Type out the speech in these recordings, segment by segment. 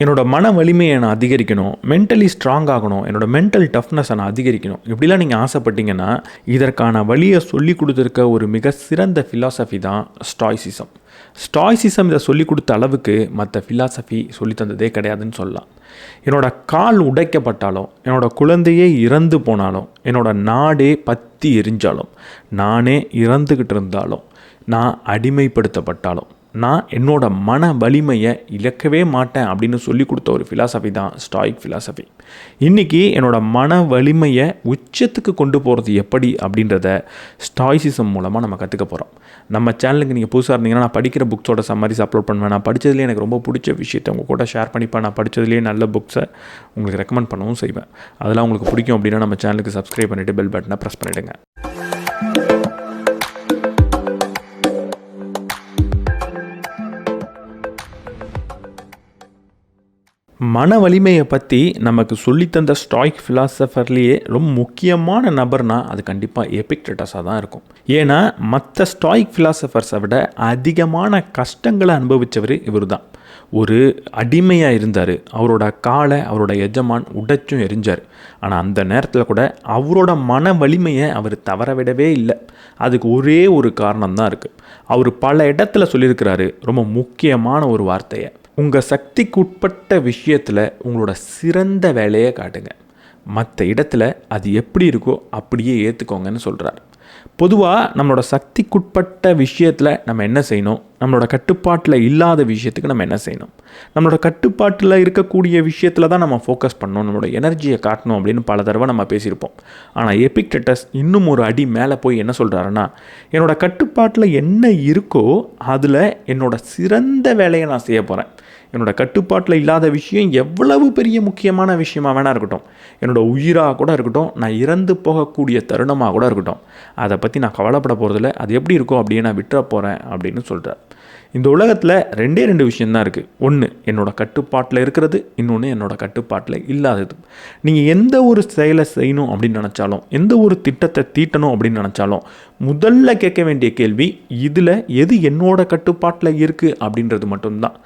என்னோட மன வலிமையை நான் அதிகரிக்கணும், மென்டலி ஸ்ட்ராங் ஆகணும், என்னோட மென்டல் டஃப்னஸை நான் அதிகரிக்கணும், இப்படிலாம் நீங்கள் ஆசைப்பட்டீங்கன்னா இதற்கான வழியை சொல்லி கொடுத்துருக்க ஒரு மிக சிறந்த ஃபிலாசபி தான் ஸ்டாய்சிசம். ஸ்டாய்சிசம் இதை சொல்லி கொடுத்த அளவுக்கு மற்ற ஃபிலாசபி சொல்லி தந்ததே கிடையாதுன்னு சொல்லலாம். என்னோட கால் உடைக்கப்பட்டாலும், என்னோட குழந்தையே இறந்து போனாலும், என்னோட நாடே பற்றி எரிஞ்சாலும், நானே இறந்துக்கிட்டு இருந்தாலும், நான் அடிமைப்படுத்தப்பட்டாலும், நான் என்னோட மன வலிமையை இழக்கவே மாட்டேன் அப்படின்னு சொல்லி கொடுத்த ஒரு ஃபிலாசபி தான் ஸ்டாயிக் ஃபிலாசபி. இன்றைக்கி என்னோட மன வலிமையை உச்சத்துக்கு கொண்டு போகிறது எப்படி அப்படின்றத ஸ்டாய்சிசம் மூலமாக நம்ம கற்றுக்க போகிறோம். நம்ம சேனலுக்கு நீங்கள் புதுசாக இருந்தீங்கன்னா நான் படிக்கிற புக்ஸோட சம்மரிஸ் அப்லோட் பண்ணுவேன். நான் படித்ததுலேயே எனக்கு ரொம்ப பிடிச்ச விஷயத்தை உங்கள் கூட ஷேர் பண்ணிப்பேன். நான் படித்ததுலேயே நல்ல புக்ஸை உங்களுக்கு ரெக்கமெண்ட் பண்ணவும் செய்வேன். அதெல்லாம் உங்களுக்கு பிடிக்கும் அப்படின்னா நம்ம சேனலுக்கு சப்ஸ்கிரைப் பண்ணிவிட்டு பெல் பட்டனை ப்ரெஸ் பண்ணிவிடுங்க. மன வலிமையை பற்றி நமக்கு சொல்லித்தந்த ஸ்டாயிக் ஃபிலாசபர்லேயே ரொம்ப முக்கியமான நபர்னா அது கண்டிப்பாக எபிக்டெட்டஸாக தான் இருக்கும். ஏன்னா மற்ற ஸ்டாயிக் ஃபிலாசபர்ஸை விட அதிகமான கஷ்டங்களை அனுபவித்தவர் இவர் தான். ஒரு அடிமையாக இருந்தார். அவரோட காலை அவரோட எஜமான் உடைச்சும் எரிஞ்சார். ஆனால் அந்த நேரத்தில் கூட அவரோட மன வலிமையை அவர் தவற விடவே இல்லை. அதுக்கு ஒரே ஒரு காரணம் தான் இருக்குது. அவர் பல இடத்துல சொல்லியிருக்கிறாரு ரொம்ப முக்கியமான ஒரு வார்த்தையை. உங்கள் சக்திக்கு உட்பட்ட விஷயத்தில் உங்களோட சிறந்த வேலையை காட்டுங்க, மற்ற இடத்துல அது எப்படி இருக்கோ அப்படியே ஏற்றுக்கோங்கன்னு சொல்கிறார். பொதுவாக நம்மளோட சக்திக்குட்பட்ட விஷயத்தில் நம்ம என்ன செய்யணும், நம்மளோட கட்டுப்பாட்டில் இல்லாத விஷயத்துக்கு நம்ம என்ன செய்யணும், நம்மளோட கட்டுப்பாட்டில் இருக்கக்கூடிய விஷயத்தில் தான் நம்ம ஃபோக்கஸ் பண்ணணும், நம்மளோட எனர்ஜியை காட்டணும் அப்படின்னு பல தடவை நம்ம பேசியிருப்போம். ஆனால் எபிக்டெட்டஸ் இன்னும் ஒரு அடி மேலே போய் என்ன சொல்கிறாருன்னா, என்னோட கட்டுப்பாட்டில் என்ன இருக்கோ அதில் என்னோட சிறந்த வேலையை நான் செய்ய போகிறேன். என்னோடய கட்டுப்பாட்டில் இல்லாத விஷயம் எவ்வளவு பெரிய முக்கியமான விஷயமாக வேணா இருக்கட்டும், என்னோடய உயிராக கூட இருக்கட்டும், நான் இறந்து போகக்கூடிய தருணமாக கூட இருக்கட்டும், அதை பற்றி நான் கவலைப்பட போகிறதில்ல. அது எப்படி இருக்கோ அப்படியே நான் விட்டுற போகிறேன் அப்படின்னு சொல்கிறார். இந்த உலகத்தில் ரெண்டு விஷயந்தான் இருக்குது. ஒன்று என்னோடய கட்டுப்பாட்டில் இருக்கிறது, இன்னொன்று என்னோடய கட்டுப்பாட்டில் இல்லாதது. நீங்கள் எந்த ஒரு செயலை செய்யணும் அப்படின்னு நினச்சாலும், எந்த ஒரு திட்டத்தை தீட்டணும் அப்படின்னு நினச்சாலும் முதல்ல கேட்க வேண்டிய கேள்வி, இதில் எது என்னோட கட்டுப்பாட்டில் இருக்குது அப்படின்றது மட்டும்தான்.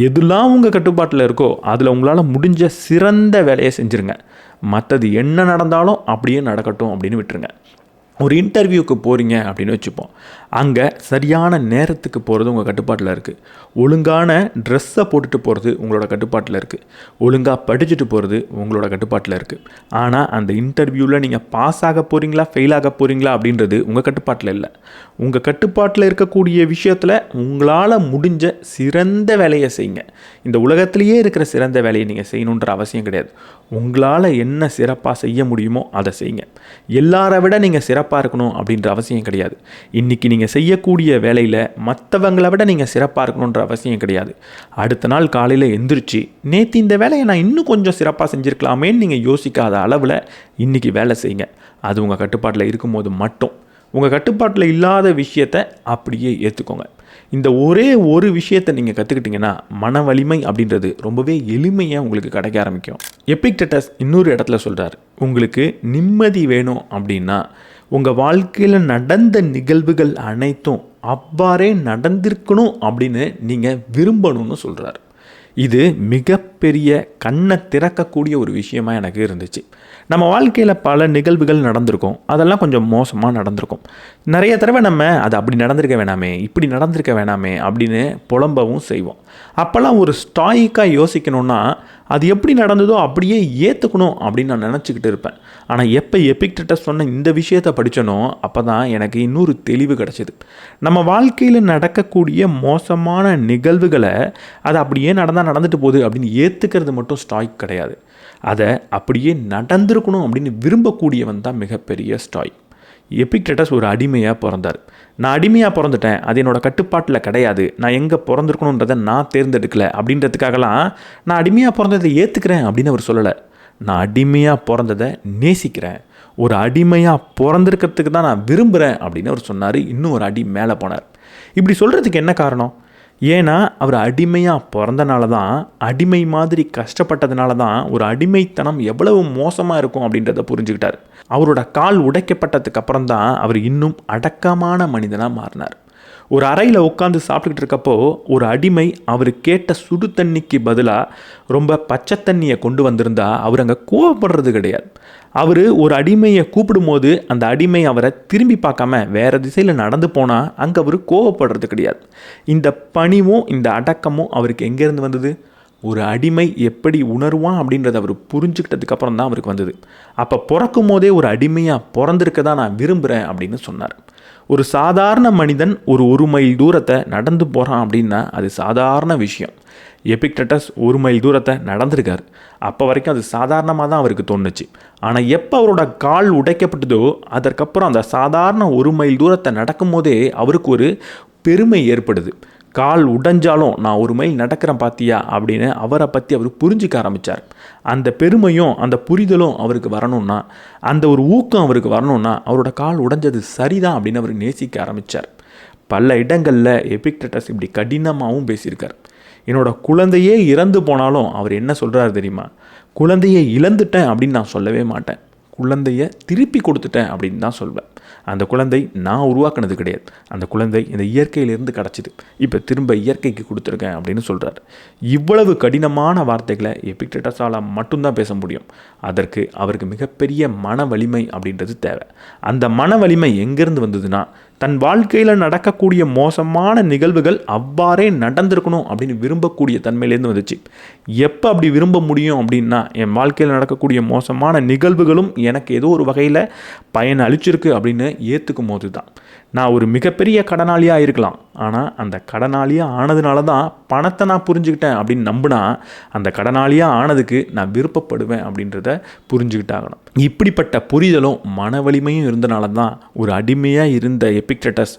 எதுலாம் உங்கள் கட்டுப்பாட்டில் இருக்கோ அதில் உங்களால் முடிஞ்ச சிறந்த வேலையை செஞ்சுருங்க. மற்றது என்ன நடந்தாலும் அப்படியே நடக்கட்டும் அப்படின்னு விட்டுருங்க. ஒரு இன்டர்வியூக்கு போகிறீங்க அப்படின்னு வச்சுப்போம். அங்கே சரியான நேரத்துக்கு போகிறது உங்கள் கட்டுப்பாட்டில் இருக்குது. ஒழுங்கான ட்ரெஸ்ஸை போட்டுட்டு போகிறது உங்களோட கட்டுப்பாட்டில் இருக்குது. ஒழுங்காக படிச்சுட்டு போகிறது உங்களோட கட்டுப்பாட்டில் இருக்குது. ஆனால் அந்த இன்டர்வியூவில் நீங்கள் பாஸ் ஆக போகிறீங்களா ஃபெயில் ஆக போகிறீங்களா அப்படின்றது உங்கள் கட்டுப்பாட்டில் இல்லை. உங்கள் கட்டுப்பாட்டில் இருக்கக்கூடிய விஷயத்தில் உங்களால் முடிஞ்ச சிறந்த வேலையை செய்யுங்க. இந்த உலகத்திலேயே இருக்கிற சிறந்த வேலையை நீங்கள் செய்யணுன்ற அவசியம் கிடையாது. உங்களால் என்ன சிறப்பாக செய்ய முடியுமோ அதை செய்யுங்க. எல்லாரை விட நீங்கள் சிறப்பாக இருக்கணும் அப்படின்ற அவசியம் கிடையாது. இன்றைக்கி நீங்கள் செய்யக்கூடிய வேலையில் மற்றவங்களை விட நீங்கள் சிறப்பாக இருக்கணுன்ற அவசியம் கிடையாது. அடுத்த நாள் காலையில் எந்திரிச்சு நேற்று இந்த வேலையை நான் இன்னும் கொஞ்சம் சிறப்பாக செஞ்சுருக்கலாமேன்னு நீங்கள் யோசிக்காத அளவில் இன்றைக்கி வேலை செய்யுங்க. அது உங்கள் கட்டுப்பாட்டில் இருக்கும்போது மட்டும். உங்கள் கட்டுப்பாட்டில் இல்லாத விஷயத்தை அப்படியே ஏற்றுக்கோங்க. இந்த ஒரே ஒரு விஷயத்தை நீங்கள் கற்றுக்கிட்டிங்கன்னா மன வலிமை அப்படின்றது ரொம்பவே எளிமையாக உங்களுக்கு கிடைக்க ஆரம்பிக்கும். எபிக்டெட்டஸ் இன்னொரு இடத்துல சொல்கிறார், உங்களுக்கு நிம்மதி வேணும் அப்படின்னா உங்கள் வாழ்க்கையில் நடந்த நிகழ்வுகள் அனைத்தும் அவ்வாறே நடந்திருக்கணும் அப்படின்னு நீங்கள் விரும்பணும்னு சொல்கிறார். இது மிகப்பெரிய கண்ணை திறக்கக்கூடிய ஒரு விஷயமாக எனக்கு இருந்துச்சு. நம்ம வாழ்க்கையில் பல நிகழ்வுகள் நடந்திருக்கும், அதெல்லாம் கொஞ்சம் மோசமாக நடந்திருக்கும். நிறைய தடவை நம்ம அது அப்படி நடந்திருக்க வேணாமே, இப்படி நடந்திருக்க வேணாமே அப்படின்னு புலம்பவும் செய்வோம். அப்போல்லாம் ஒரு ஸ்டாயிக்காக யோசிக்கணும்னா அது எப்படி நடந்ததோ அப்படியே ஏற்றுக்கணும் அப்படின்னு நான் நினச்சிக்கிட்டு இருப்பேன். ஆனால் எப்போ எபிக்டெட்டஸ் சொன்ன இந்த விஷயத்தை படித்தனோ அப்போ தான் எனக்கு இன்னொரு தெளிவு கிடச்சிது. நம்ம வாழ்க்கையில் நடக்கக்கூடிய மோசமான நிகழ்வுகளை அது அப்படியே நடந்துட்டு போகுது அப்படின்னு ஏற்றுக்கிறது மட்டும் ஸ்டாயிக் கிடையாது. அதை அப்படியே நடந்திருக்கணும் அப்படின்னு விரும்பக்கூடியவன் தான் மிகப்பெரிய ஸ்டாயிக். எபிக்டெட்டஸ் ஒரு அடிமையாக பிறந்தார். நான் அடிமையாக பிறந்துட்டேன், அது என்னோடய கட்டுப்பாட்டில் கிடையாது, நான் எங்கே பிறந்திருக்கணுன்றதை நான் தேர்ந்தெடுக்கலை அப்படின்றதுக்காகலாம் நான் அடிமையாக பிறந்ததை ஏற்றுக்கிறேன் அப்படின்னு அவர் சொல்லலை. நான் அடிமையாக பிறந்ததை நேசிக்கிறேன், ஒரு அடிமையாக பிறந்திருக்கிறதுக்கு தான் நான் விரும்புகிறேன் அப்படின்னு அவர் சொன்னார். இன்னும் ஒரு அடி மேலே போனார். இப்படி சொல்கிறதுக்கு என்ன காரணம்? ஏன்னா அவர் அடிமையாக பிறந்தனால தான், அடிமை மாதிரி கஷ்டப்பட்டதுனால தான் ஒரு அடிமைத்தனம் எவ்வளவு மோசமாக இருக்கும் அப்படின்றத புரிஞ்சுக்கிட்டார். அவரோட கால் உடைக்கப்பட்டதுக்கு அப்புறம் தான் அவர் இன்னும் அடக்கமான மனிதனாக மாறினார். ஒரு அறையில் உட்காந்து சாப்பிட்டுக்கிட்டு இருக்கப்போ ஒரு அடிமை அவர் கேட்ட சுடு தண்ணிக்கு பதிலாக ரொம்ப பச்சை தண்ணியை கொண்டு வந்திருந்தா அவர் அங்கே கோவப்படுறது கிடையாது. அவர் ஒரு அடிமையை கூப்பிடும்போது அந்த அடிமை அவரை திரும்பி பார்க்காம வேறு திசையில் நடந்து போனால் அங்கே அவர் கோவப்படுறது கிடையாது. இந்த பணிவும் இந்த அடக்கமும் அவருக்கு எங்கேருந்து வந்தது? ஒரு அடிமை எப்படி உணர்வான் அப்படின்றத அவர் புரிஞ்சுக்கிட்டதுக்கப்புறம் தான் அவருக்கு வந்தது. அப்போ பிறக்கும் போதே ஒரு அடிமையாக பிறந்திருக்க தான் நான் விரும்புகிறேன் அப்படின்னு சொன்னார். ஒரு சாதாரண மனிதன் ஒரு மைல் தூரத்தை நடந்து போகிறான் அப்படின்னா அது சாதாரண விஷயம். எபிக்டட்டஸ் 1 மைல் தூரத்தை நடந்திருக்கார். அப்போ வரைக்கும் அது சாதாரணமாக தான் அவருக்கு தோணுச்சு. ஆனால் எப்போ அவரோட கால் உடைக்கப்பட்டதோ அதற்கப்புறம் அந்த சாதாரண 1 மைல் தூரத்தை நடக்கும் போதே அவருக்கு ஒரு பெருமை ஏற்படுது. கால் உடைஞ்சாலும் நான் 1 மைல் நடக்கிறேன் பார்த்தியா அப்படின்னு அவரை பற்றி அவர் புரிஞ்சிக்க ஆரம்பித்தார். அந்த பெருமையும் அந்த புரிதலும் அவருக்கு வரணும்னா, அந்த ஒரு ஊக்கம் அவருக்கு வரணும்னா அவரோட கால் உடைஞ்சது சரிதான் அப்படின்னு அவர் நேசிக்க ஆரம்பித்தார். பல இடங்களில் எபிக்டட்டஸ் இப்படி கடினமாகவும் பேசியிருக்கார். என்னோட குழந்தையே இறந்து போனாலும் அவர் என்ன சொல்கிறாரு தெரியுமா? குழந்தையை இழந்துட்டேன் அப்படின்னு நான் சொல்லவே மாட்டேன், குழந்தையை திருப்பி கொடுத்துட்டேன் அப்படின்னு தான் சொல்வேன். அந்த குழந்தை நான் உருவாக்குனது கிடையாது, அந்த குழந்தை இந்த இயற்கையிலேருந்து கிடச்சிது, இப்போ திரும்ப இயற்கைக்கு கொடுத்துருக்கேன் அப்படின்னு சொல்கிறார். இவ்வளவு கடினமான வார்த்தைகளை எபிக்டட்டஸால் மட்டும்தான் பேச முடியும். அதற்கு அவருக்கு மிகப்பெரிய மன வலிமை அப்படின்றது தேவை. அந்த மன வலிமை எங்கேருந்து வந்ததுன்னா, தன் வாழ்க்கையில் நடக்கக்கூடிய மோசமான நிகழ்வுகள் அவ்வாறே நடந்திருக்கணும் அப்படின்னு விரும்பக்கூடிய தன்மையிலேருந்து வந்துச்சு. எப்போ அப்படி விரும்ப முடியும் அப்படின்னா, என் வாழ்க்கையில் நடக்கக்கூடிய மோசமான நிகழ்வுகளும் எனக்கு ஏதோ ஒரு வகையில் பயன் அளிச்சிருக்கு அப்படின்னு ஏற்றுக்கும் போது தான். நான் ஒரு மிகப்பெரிய கடனாளியாக இருக்கலாம், ஆனால் அந்த கடனாளியாக ஆனதுனால தான் பணத்தை நான் புரிஞ்சுக்கிட்டேன் அப்படின்னு நம்பினா அந்த கடனாளியாக ஆனதுக்கு நான் விருப்பப்படுவேன் அப்படின்றத புரிஞ்சுக்கிட்டாகணும். இப்படிப்பட்ட புரிதலும் மன வலிமையும் இருந்தனால தான் ஒரு அடிமையாக இருந்த எபிக்டட்டஸ்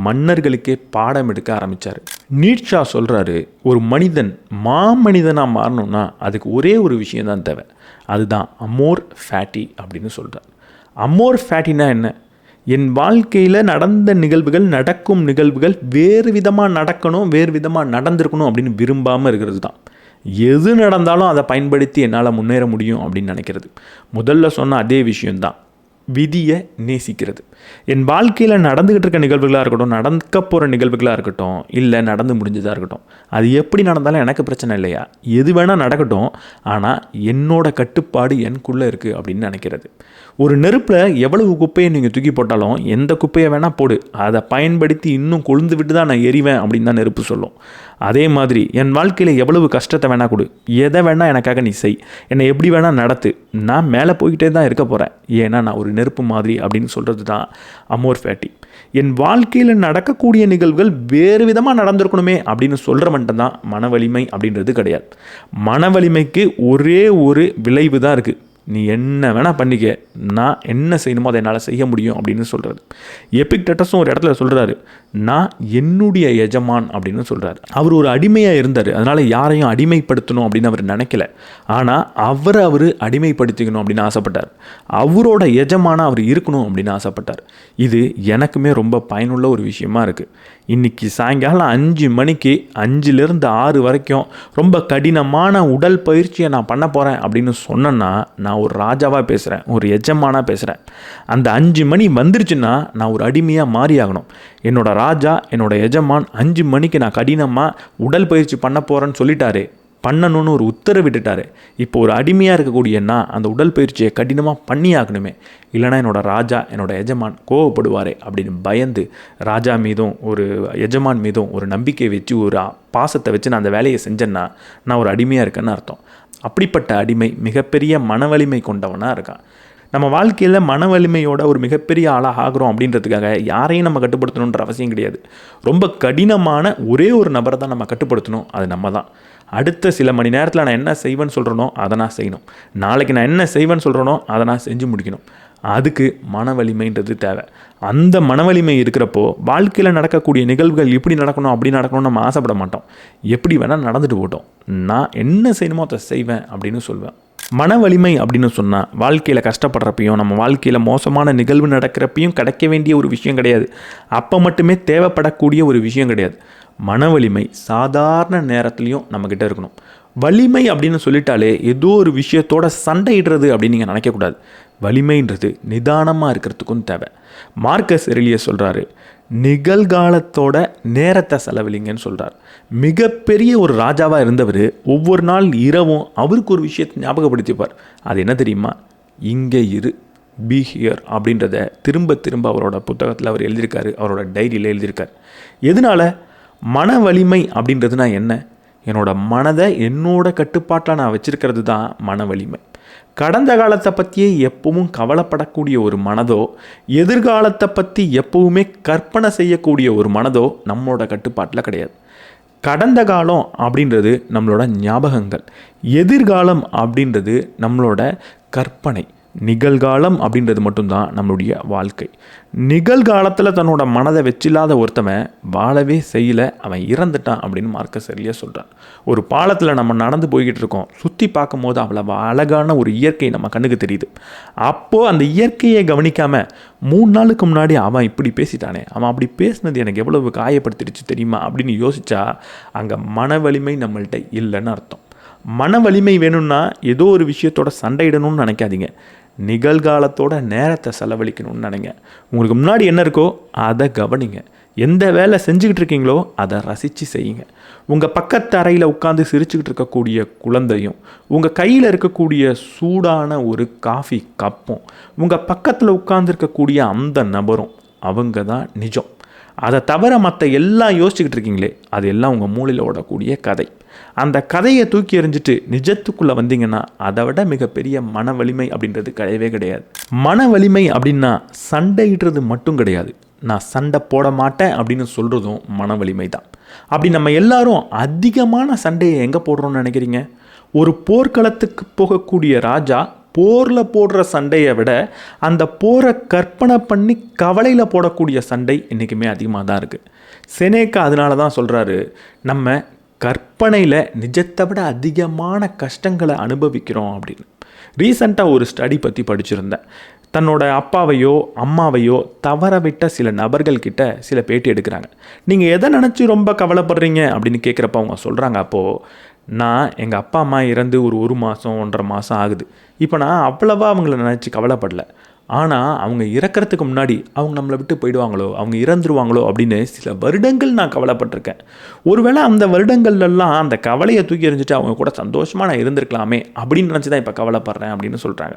மன்னர்களுக்கே பாடம் எடுக்க ஆரம்பித்தார். நீட்ஷா சொல்கிறாரு, ஒரு மனிதன் மாமனிதனாக மாறணும்னா அதுக்கு ஒரே ஒரு விஷயம்தான் தேவை, அதுதான் அமோர் ஃபேட்டி அப்படின்னு சொல்கிறார். அமோர் ஃபேட்டினா என்ன? என் வாழ்க்கையில் நடந்த நிகழ்வுகள், நடக்கும் நிகழ்வுகள் வேறு விதமாக நடக்கணும், வேறு விதமாக நடந்திருக்கணும் அப்படின்னு விரும்பாமல் இருக்கிறது தான். எது நடந்தாலும் அதை பயன்படுத்தி என்னால் முன்னேற முடியும் அப்படின்னு நினைக்கிறது. முதல்ல சொன்ன அதே விஷயந்தான், விதியை நேசிக்கிறது. என் வாழ்க்கையில் நடந்துக்கிட்டு இருக்க நிகழ்வுகளாக இருக்கட்டும், நடக்க போகிற நிகழ்வுகளாக இருக்கட்டும், இல்லை நடந்து முடிஞ்சதாக இருக்கட்டும், அது எப்படி நடந்தாலும் எனக்கு பிரச்சனை இல்லையா, எது வேணால் நடக்கட்டும், ஆனால் என்னோட கட்டுப்பாடு எனக்குள்ளே இருக்குது அப்படின்னு நினைக்கிறது. ஒரு நெருப்பில் எவ்வளவு குப்பையை நீங்கள் தூக்கி போட்டாலும் எந்த குப்பையை வேணால் போடு, அதை பயன்படுத்தி இன்னும் கொழுந்து விட்டு தான் நான் எரிவேன் அப்படின்னு தான் நெருப்பு சொல்லும். அதே மாதிரி என் வாழ்க்கையில் எவ்வளவு கஷ்டத்தை வேணால் கொடு, எதை வேணால் எனக்காக நீ செய், என்னை எப்படி வேணால் நடத்து, நான் மேலே போய்கிட்டே தான் இருக்க போகிறேன், ஏன்னா நான் ஒரு நெருப்பு மாதிரி அப்படின்னு சொல்கிறது தான் அமோர் ஃபேட்டி. என் வாழ்க்கையில் நடக்கக்கூடிய நிகழ்வுகள் வேறு விதமாக நடந்திருக்கணுமே அப்படின்னு சொல்கிற மட்டும் தான் மன வலிமை அப்படின்றது கிடையாது. மன வலிமைக்கு ஒரே ஒரு விளைவு தான் இருக்குது, நீ என்ன வேணால் பண்ணிக்க, நான் என்ன செய்யணுமோ அதை என்னால் செய்ய முடியும் அப்படின்னு சொல்கிறாரு. எபிக்டட்டஸும் ஒரு இடத்துல சொல்கிறாரு, நான் என்னுடைய எஜமான் அப்படின்னு சொல்கிறார். அவர் ஒரு அடிமையாக இருந்தார், அதனால் யாரையும் அடிமைப்படுத்தணும் அப்படின்னு அவர் நினைக்கல. ஆனால் அவர் அடிமைப்படுத்திக்கணும் அப்படின்னு ஆசைப்பட்டார். அவரோட எஜமானாக அவர் இருக்கணும் அப்படின்னு ஆசைப்பட்டார். இது எனக்குமே ரொம்ப பயனுள்ள ஒரு விஷயமா இருக்குது. இன்றைக்கி சாயங்காலம் 5 மணிக்கு 5லேருந்து 6 வரைக்கும் ரொம்ப கடினமான உடல் பயிற்சியை நான் பண்ண போகிறேன் அப்படின்னு சொன்னேன்னா நான் ஒரு ராஜாவாக பேசுகிறேன், ஒரு எஜமானாக பேசுகிறேன். அந்த 5 மணி வந்துருச்சுன்னா நான் ஒரு அடிமையாக மாறி ஆகணும். என்னோட ராஜா, என்னோட எஜமான் 5 மணிக்கு நான் கடினமாக உடல் பயிற்சி பண்ண போகிறேன்னு சொல்லிட்டாரு, பண்ணணும்னு ஒரு உத்தரவிட்டுட்டாரு. இப்போ ஒரு அடிமையாக இருக்கக்கூடியன்னா அந்த உடல் பயிற்சியை கடினமாக பண்ணி ஆகணுமே, இல்லைனா என்னோட ராஜா, என்னோட எஜமான் கோவப்படுவாரே அப்படின்னு பயந்து ராஜா மீதும் ஒரு எஜமான் மீதும் ஒரு நம்பிக்கை வச்சு ஒரு பாசத்தை வச்சு நான் அந்த வேலையை செஞ்சேன்னா நான் ஒரு அடிமையாக இருக்கேன்னு அர்த்தம். அப்படிப்பட்ட அடிமை மிகப்பெரிய மனவலிமை கொண்டவனாக இருக்கான். நம்ம வாழ்க்கையில் மன வலிமையோட ஒரு மிகப்பெரிய ஆளாக ஆகிறோம் அப்படின்றதுக்காக யாரையும் நம்ம கட்டுப்படுத்தணுன்ற அவசியம் கிடையாது. ரொம்ப கடினமான ஒரே ஒரு நபரை தான் நம்ம கட்டுப்படுத்தணும், அது நம்ம தான். அடுத்த சில மணி நேரத்தில் நான் என்ன செய்வேன்னு சொல்கிறேனோ அதை நான் செய்யணும், நாளைக்கு நான் என்ன செய்வேன்னு சொல்கிறேனோ அதை நான் செஞ்சு முடிக்கணும். அதுக்கு மன வலிமைன்றது தேவை. அந்த மன வலிமை இருக்கிறப்போ வாழ்க்கையில் நடக்கக்கூடிய நிகழ்வுகள் இப்படி நடக்கணும் அப்படி நடக்கணும்னு நம்ம ஆசைப்பட மாட்டோம். எப்படி வேணால் நடந்துட்டு போட்டோம், நான் என்ன செய்யணுமோ அதை செய்வேன் அப்படின்னு சொல்வேன். மன வலிமை அப்படின்னு சொன்னால் வாழ்க்கையில் கஷ்டப்படுறப்பையும் நம்ம வாழ்க்கையில் மோசமான நிகழ்வு நடக்கிறப்பையும் கிடைக்க வேண்டிய ஒரு விஷயம் கிடையாது, அப்போ மட்டுமே தேவைப்படக்கூடிய ஒரு விஷயம் கிடையாது. மன வலிமை சாதாரண நேரத்துலையும் நம்மக்கிட்ட இருக்கணும். வலிமை அப்படின்னு சொல்லிட்டாலே ஏதோ ஒரு விஷயத்தோட சண்டையிடுறது அப்படின்னு நீங்கள் நினைக்கக்கூடாது. வலிமைன்றது நிதானமாக இருக்கிறதுக்கும் தேவை. மார்க்கஸ் எரிலியஸ் சொல்கிறாரு, நிகழ்காலத்தோட நேரத்தை செலவழிங்கன்னு சொல்கிறார். மிகப்பெரிய ஒரு ராஜாவாக இருந்தவர் ஒவ்வொரு நாள் இரவும் அவருக்கு ஒரு விஷயத்தை ஞாபகப்படுத்திப்பார். அது என்ன தெரியுமா? இங்கே இரு, பி ஹியர் அப்படின்றத திரும்ப திரும்ப அவரோட புத்தகத்தில் அவர் எழுதியிருக்காரு, அவரோட டைரியில் எழுதியிருக்கார். எதனால்? மன வலிமை அப்படின்றதுனா என்ன? என்னோட மனதை என்னோட கட்டுப்பாட்டில் நான் வச்சுருக்கிறது தான் மன வலிமை. கடந்த காலத்தை பற்றியே எப்பவும் கவலைப்படக்கூடிய ஒரு மனதோ, எதிர்காலத்தை பற்றி எப்பவுமே கற்பனை செய்யக்கூடிய ஒரு மனதோ நம்மளோட கட்டுப்பாட்டில் கிடையாது. கடந்த காலம் அப்படின்றது நம்மளோட ஞாபகங்கள், எதிர்காலம் அப்படின்றது நம்மளோட கற்பனை, நிகழ்காலம் அப்படின்றது மட்டும்தான் நம்மளுடைய வாழ்க்கை. நிகழ்காலத்தில் தன்னோட மனதை வச்சில்லாத ஒருத்தவன் வாழவே செய்யலை, அவன் இறந்துட்டான் அப்படின்னு மார்க்கஸ் அர்லியஸ் சொல்கிறான். ஒரு பாலத்தில் நம்ம நடந்து போய்கிட்டு இருக்கோம், சுற்றி பார்க்கும் போது அவ்வளோ அழகான ஒரு இயற்கை நம்ம கண்ணுக்கு தெரியுது. அப்போது அந்த இயற்கையை கவனிக்காமல் 3 நாளுக்கு முன்னாடி அவன் இப்படி பேசிட்டானே, அவன் அப்படி பேசினது எனக்கு எவ்வளவு காயப்படுத்திடுச்சு தெரியுமா அப்படின்னு யோசித்தா அங்கே மன வலிமை நம்மள்கிட்ட இல்லைன்னு அர்த்தம். மன வலிமை வேணும்னா ஏதோ ஒரு விஷயத்தோட சண்டையிடணும்னு நினைக்காதீங்க, நிகழ்காலத்தோட நேரத்தை செலவழிக்கணும்னு நினைங்க. உங்களுக்கு முன்னாடி என்ன இருக்கோ அதை கவனிங்க. எந்த வேலை செஞ்சுக்கிட்டு இருக்கீங்களோ அதை ரசித்து செய்யுங்க. உங்கள் பக்கத்து அறையில் உட்காந்து சிரிச்சுக்கிட்டு இருக்கக்கூடிய குழந்தையும், உங்கள் கையில் இருக்கக்கூடிய சூடான ஒரு காஃபி கப்பும், உங்கள் பக்கத்தில் உட்கார்ந்துருக்கக்கூடிய அந்த நபரும் அவங்க தான் நிஜம். அதை தவிர மற்ற எல்லாம் யோசிச்சுக்கிட்டு இருக்கீங்களே அது எல்லாம் உங்கள் மூளையில் ஓடக்கூடிய கதை. அந்த கதையை தூக்கி எறிஞ்சிட்டு நிஜத்துக்குள்ளே வந்தீங்கன்னா அதை விட மிகப்பெரிய மன வலிமை அப்படின்றது கிடையவே கிடையாது. மன வலிமை அப்படின்னா சண்டையிடுறது மட்டும் கிடையாது, நான் சண்டை போட மாட்டேன் அப்படின்னு சொல்கிறதும் மன வலிமை தான். அப்படி நம்ம எல்லாரும் அதிகமான சண்டையை எங்கே போடுறோம்னு நினைக்கிறீங்க? ஒரு போர்க்களத்துக்கு போகக்கூடிய ராஜா போரில் போடுற சண்டையை விட அந்த போரை கற்பனை பண்ணி கவலையில் போடக்கூடிய சண்டை இன்றைக்குமே அதிகமாக தான் இருக்குது. செனேக்கா அதனால தான் சொல்கிறாரு, நம்ம கற்பனையில் நிஜத்தை விட அதிகமான கஷ்டங்களை அனுபவிக்கிறோம் அப்படின்னு. ரீசெண்டாக ஒரு ஸ்டடி பற்றி படிச்சிருந்தேன். தன்னோட அப்பாவையோ அம்மாவையோ தவற விட்ட சில நபர்கள்கிட்ட சில பேட்டி எடுக்கிறாங்க. நீங்கள் எதை நினச்சி ரொம்ப கவலைப்படுறீங்க அப்படின்னு கேட்குறப்ப அவங்க சொல்கிறாங்க, அப்போது நான் எங்கள் அப்பா அம்மா இறந்து ஒரு மாதம் 1.5 மாதம் ஆகுது. இப்போ நான் அவ்வளவா அவங்கள நினச்சி கவலைப்படலை. ஆனால் அவங்க இறக்கிறதுக்கு முன்னாடி அவங்க நம்மளை விட்டு போயிடுவாங்களோ, அவங்க இறந்துருவாங்களோ அப்படின்னு சில வருடங்கள் நான் கவலைப்பட்டிருக்கேன். ஒருவேளை அந்த வருடங்கள்லாம் அந்த கவலையை தூக்கி எறிஞ்சிட்டு அவங்க கூட சந்தோஷமாக நான் இருந்திருக்கலாமே அப்படின்னு நினச்சி தான் இப்போ கவலைப்படுறேன் அப்படின்னு சொல்கிறாங்க.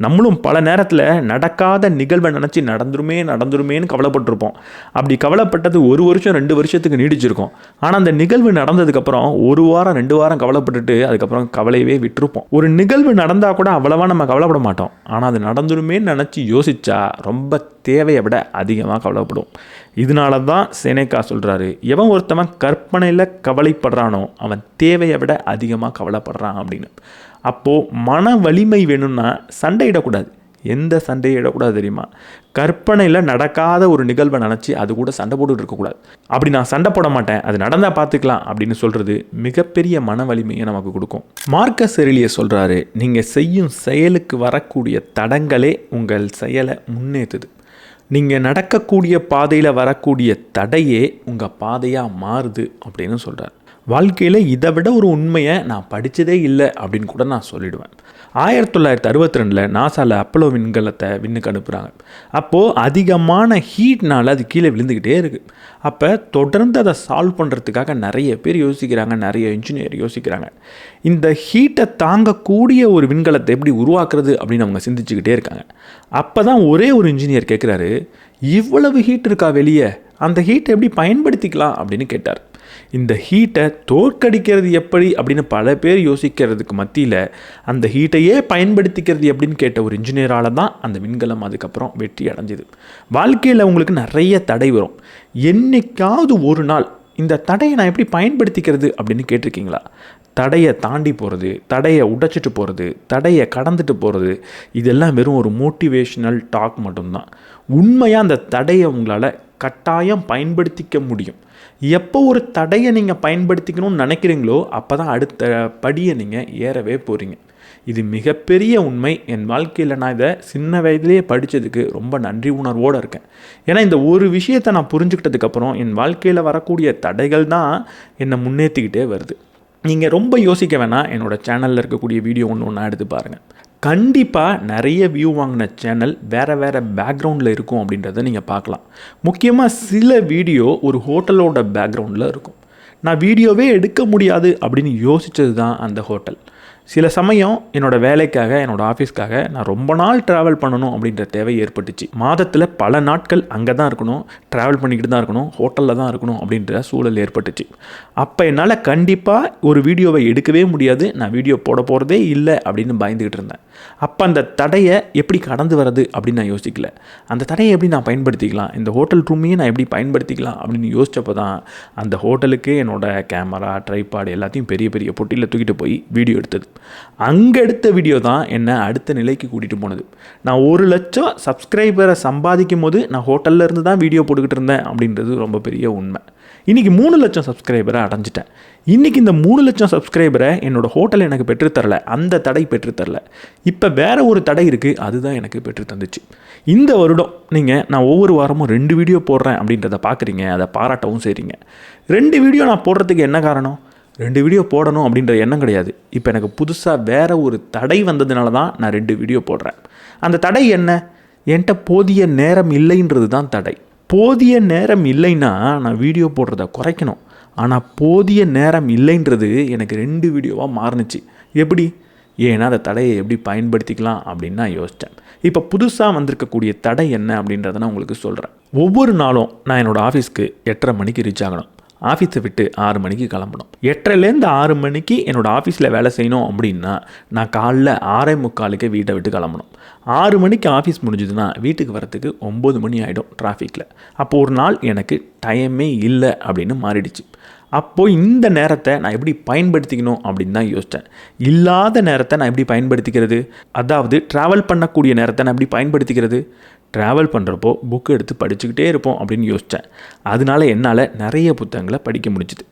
நம்மளும் பல நேரத்தில் நடக்காத நிகழ்வை நினச்சி நடந்துருமேன்னு கவலைப்பட்டிருப்போம். அப்படி கவலைப்பட்டது 1 வருஷம் 2 வருஷத்துக்கு நீடிச்சிருக்கும். ஆனால் அந்த நிகழ்வு நடந்ததுக்கப்புறம் 1 வாரம் 2 வாரம் கவலைப்பட்டுட்டு அதுக்கப்புறம் கவலையவே விட்டுருப்போம். ஒரு நிகழ்வு நடந்தால் கூட அவ்வளவா நம்ம கவலைப்பட மாட்டோம். ஆனால் அது நடந்துருமேன்னு நினச்சி யோசிச்சா ரொம்ப தேவையை விட அதிகமாக கவலைப்படும். இதனால தான் செனேக்கா சொல்கிறாரு, எவன் ஒருத்தவன் கற்பனையில் கவலைப்படுறானோ அவன் தேவையை விட அதிகமாக கவலைப்படுறான் அப்படின்னு. அப்போது மன வலிமை வேணும்னா சண்டையிடக்கூடாது. எந்த சண்டையிடக்கூடாது தெரியுமா? கற்பனையில் நடக்காத ஒரு நிகழ்வை நினச்சி அது கூட சண்டை போட்டுட்டு இருக்கக்கூடாது. அப்படி நான் சண்டை போட மாட்டேன், அது நடந்தால் பார்த்துக்கலாம் அப்படின்னு சொல்கிறது மிகப்பெரிய மன வலிமையை நமக்கு கொடுக்கும். மார்க்கஸ் அர்லியஸ் சொல்கிறாரு, நீங்கள் செய்யும் செயலுக்கு வரக்கூடிய தடங்களே உங்கள் செயலை முன்னேற்றுது. நீங்கள் நடக்கக்கூடிய பாதையில் வரக்கூடிய தடையே உங்கள் பாதையாக மாறுது அப்படின்னு சொல்கிறார். வாழ்க்கையில் இதை விட ஒரு உண்மையை நான் படித்ததே இல்லை அப்படின்னு கூட நான் சொல்லிடுவேன். 1962 நாசாவில் அப்போலோ விண்கலத்தை விண்ணுக்கு அனுப்புகிறாங்க. அப்போது அதிகமான ஹீட்னால் அது கீழே விழுந்துக்கிட்டே இருக்குது. அப்போ தொடர்ந்து அதை சால்வ் பண்ணுறதுக்காக நிறைய பேர் யோசிக்கிறாங்க, நிறைய இன்ஜினியர் யோசிக்கிறாங்க. இந்த ஹீட்டை தாங்கக்கூடிய ஒரு விண்கலத்தை எப்படி உருவாக்குறது அப்படின்னு அவங்க சிந்திச்சுக்கிட்டே இருக்காங்க. அப்போ தான் ஒரே ஒரு இன்ஜினியர் கேட்குறாரு, இவ்வளவு ஹீட் இருக்கா வெளியே, அந்த ஹீட்டை எப்படி பயன்படுத்திக்கலாம் அப்படின்னு கேட்டார். இந்த ஹீட்டை தோற்கடிக்கிறது எப்படி அப்படின்னு பல பேர் யோசிக்கிறதுக்கு மத்தியில் அந்த ஹீட்டையே பயன்படுத்திக்கிறது எப்படின்னு கேட்ட ஒரு இன்ஜினியரால் தான் அந்த விண்கலம் அதுக்கப்புறம் வெற்றி அடைஞ்சிது. வாழ்க்கையில் உங்களுக்கு நிறைய தடை வரும். என்னைக்காவது ஒரு நாள் இந்த தடையை நான் எப்படி பயன்படுத்திக்கிறது அப்படின்னு கேட்டிருக்கீங்களா? தடையை தாண்டி போகிறது, தடையை உடைச்சிட்டு போகிறது, தடையை கடந்துட்டு போகிறது, இதெல்லாம் வெறும் ஒரு மோட்டிவேஷ்னல் டாக் மட்டும்தான். உண்மையாக அந்த தடையை உங்களால் கட்டாயம் பயன்படுத்திக்க முடியும். எப்போ ஒரு தடையை நீங்கள் பயன்படுத்திக்கணும்னு நினைக்கிறீங்களோ அப்போ தான் அடுத்த படியை நீங்கள் ஏறவே போகிறீங்க. இது மிகப்பெரிய உண்மை. என் வாழ்க்கையில் நான் இதை சின்ன வயதிலேயே படித்ததுக்கு ரொம்ப நன்றி உணர்வோடு இருக்கேன். ஏன்னா இந்த ஒரு விஷயத்தை நான் புரிஞ்சுக்கிட்டதுக்கப்புறம் என் வாழ்க்கையில் வரக்கூடிய தடைகள் தான் என்னை முன்னேற்றிக்கிட்டே வருது. நீங்கள் ரொம்ப யோசிக்க வேணாம், என்னோடய சேனலில் இருக்கக்கூடிய வீடியோ ஒன்று எடுத்து பாருங்கள். கண்டிப்பாக நிறைய வியூ வாங்கின சேனல் வேறு வேறு பேக்ரவுண்டில் இருக்கும் அப்படின்றத நீங்கள் பார்க்கலாம். முக்கியமாக சில வீடியோ ஒரு ஹோட்டலோட பேக்ரவுண்டில் இருக்கும். நான் வீடியோவே எடுக்க முடியாது அப்படின்னு யோசித்தது தான் அந்த ஹோட்டல். சில சமயம் என்னோடய வேலைக்காக என்னோடய ஆஃபீஸ்க்காக நான் ரொம்ப நாள் ட்ராவல் பண்ணணும் அப்படின்ற தேவை ஏற்பட்டுச்சு. மாதத்தில் பல நாட்கள் அங்கே தான் இருக்கணும், ட்ராவல் பண்ணிக்கிட்டு தான் இருக்கணும், ஹோட்டலில் தான் இருக்கணும் அப்படின்ற சூழல் ஏற்பட்டுச்சு. அப்போ என்னால் கண்டிப்பாக ஒரு வீடியோவை எடுக்கவே முடியாது, நான் வீடியோ போட போகிறதே இல்லை அப்படின்னு பயந்துக்கிட்டு இருந்தேன். அப்போ அந்த தடையை எப்படி கடந்து வர்றது அப்படின்னு நான் யோசிக்கல. அந்த தடையை எப்படி நான் பயன்படுத்திக்கலாம், இந்த ஹோட்டல் ரூமையே நான் எப்படி பயன்படுத்திக்கலாம் அப்படின்னு யோசித்தப்போ தான் அந்த ஹோட்டலுக்கு என்னோடய கேமரா, ட்ரைபாட் எல்லாத்தையும் பெரிய பெரிய பொட்டியில் தூக்கிட்டு போய் வீடியோ எடுத்தது. அங்கே எடுத்த வீடியோ தான் என்னை அடுத்த நிலைக்கு கூட்டிகிட்டு போனது. நான் 1 லட்சம் சப்ஸ்கிரைபரை சம்பாதிக்கும் போது நான் ஹோட்டலில் இருந்து தான் வீடியோ போட்டுக்கிட்டு இருந்தேன் அப்படின்றது ரொம்ப பெரிய உண்மை. இன்றைக்கி 3 லட்சம் சப்ஸ்கிரைபரை அடைஞ்சிட்டேன். இன்றைக்கி இந்த 3 லட்சம் சப்ஸ்கிரைபரை என்னோடய ஹோட்டல் எனக்கு பெற்றுத்தரல, அந்த தடை பெற்றுத்தரல. இப்போ வேறு ஒரு தடை இருக்குது, அதுதான் எனக்கு பெற்று தந்துச்சு. இந்த வருடம் நான் ஒவ்வொரு வாரமும் 2 வீடியோ போடுறேன் அப்படின்றத பார்க்குறீங்க, அதை பாராட்டவும் செய்கிறீங்க. 2 வீடியோ நான் போடுறதுக்கு என்ன காரணம்? 2 வீடியோ போடணும் அப்படின்ற எண்ணம் கிடையாது. இப்போ எனக்கு புதுசாக வேறு ஒரு தடை வந்ததுனால தான் நான் 2 வீடியோ போடுறேன். அந்த தடை என்ன? என்கிட்ட போதிய நேரம் இல்லைன்றது தான் தடை. போதிய நேரம் இல்லைன்னா நான் வீடியோ போடுறத குறைக்கணும். ஆனால் போதிய நேரம் இல்லைன்றது எனக்கு 2 வீடியோவாக மாறுனுச்சு. எப்படி? ஏன்னா அந்த தடையை எப்படி பயன்படுத்திக்கலாம் அப்படின்னு நான் யோசித்தேன். இப்போ புதுசாக வந்திருக்கக்கூடிய தடை என்ன அப்படின்றத நான் உங்களுக்கு சொல்கிறேன். ஒவ்வொரு நாளும் நான் என்னோடய ஆஃபீஸ்க்கு 8:30 மணிக்கு ரீச் ஆகணும். ஆஃபீஸை விட்டு 6 மணிக்கு கிளம்பணும். 8:30லேருந்து 6 மணிக்கு என்னோடய ஆஃபீஸில் வேலை செய்யணும் அப்படின்னா நான் காலைல 6:45க்கு வீட்டை விட்டு கிளம்பணும். 6 மணிக்கு ஆஃபீஸ் முடிஞ்சதுன்னா வீட்டுக்கு வரத்துக்கு 9 மணி ஆகிடும் டிராஃபிக்கில். அப்போது ஒரு நாள் எனக்கு டைமே இல்லை அப்படின்னு மாறிடுச்சு. அப்போது இந்த நேரத்தை நான் எப்படி பயன்படுத்திக்கணும் அப்படின்னு தான் யோசித்தேன். இல்லாத நேரத்தை நான் எப்படி பயன்படுத்திக்கிறது? அதாவது ட்ராவல் பண்ணக்கூடிய நேரத்தை நான் எப்படி பயன்படுத்திக்கிறது? ட்ராவல் பண்ணுறப்போ புக்கு எடுத்து படிச்சுக்கிட்டே இருப்போம் அப்படின்னு யோசித்தேன். அதனால என்னால் நிறைய புத்தகங்களை படிக்க முடிஞ்சுது.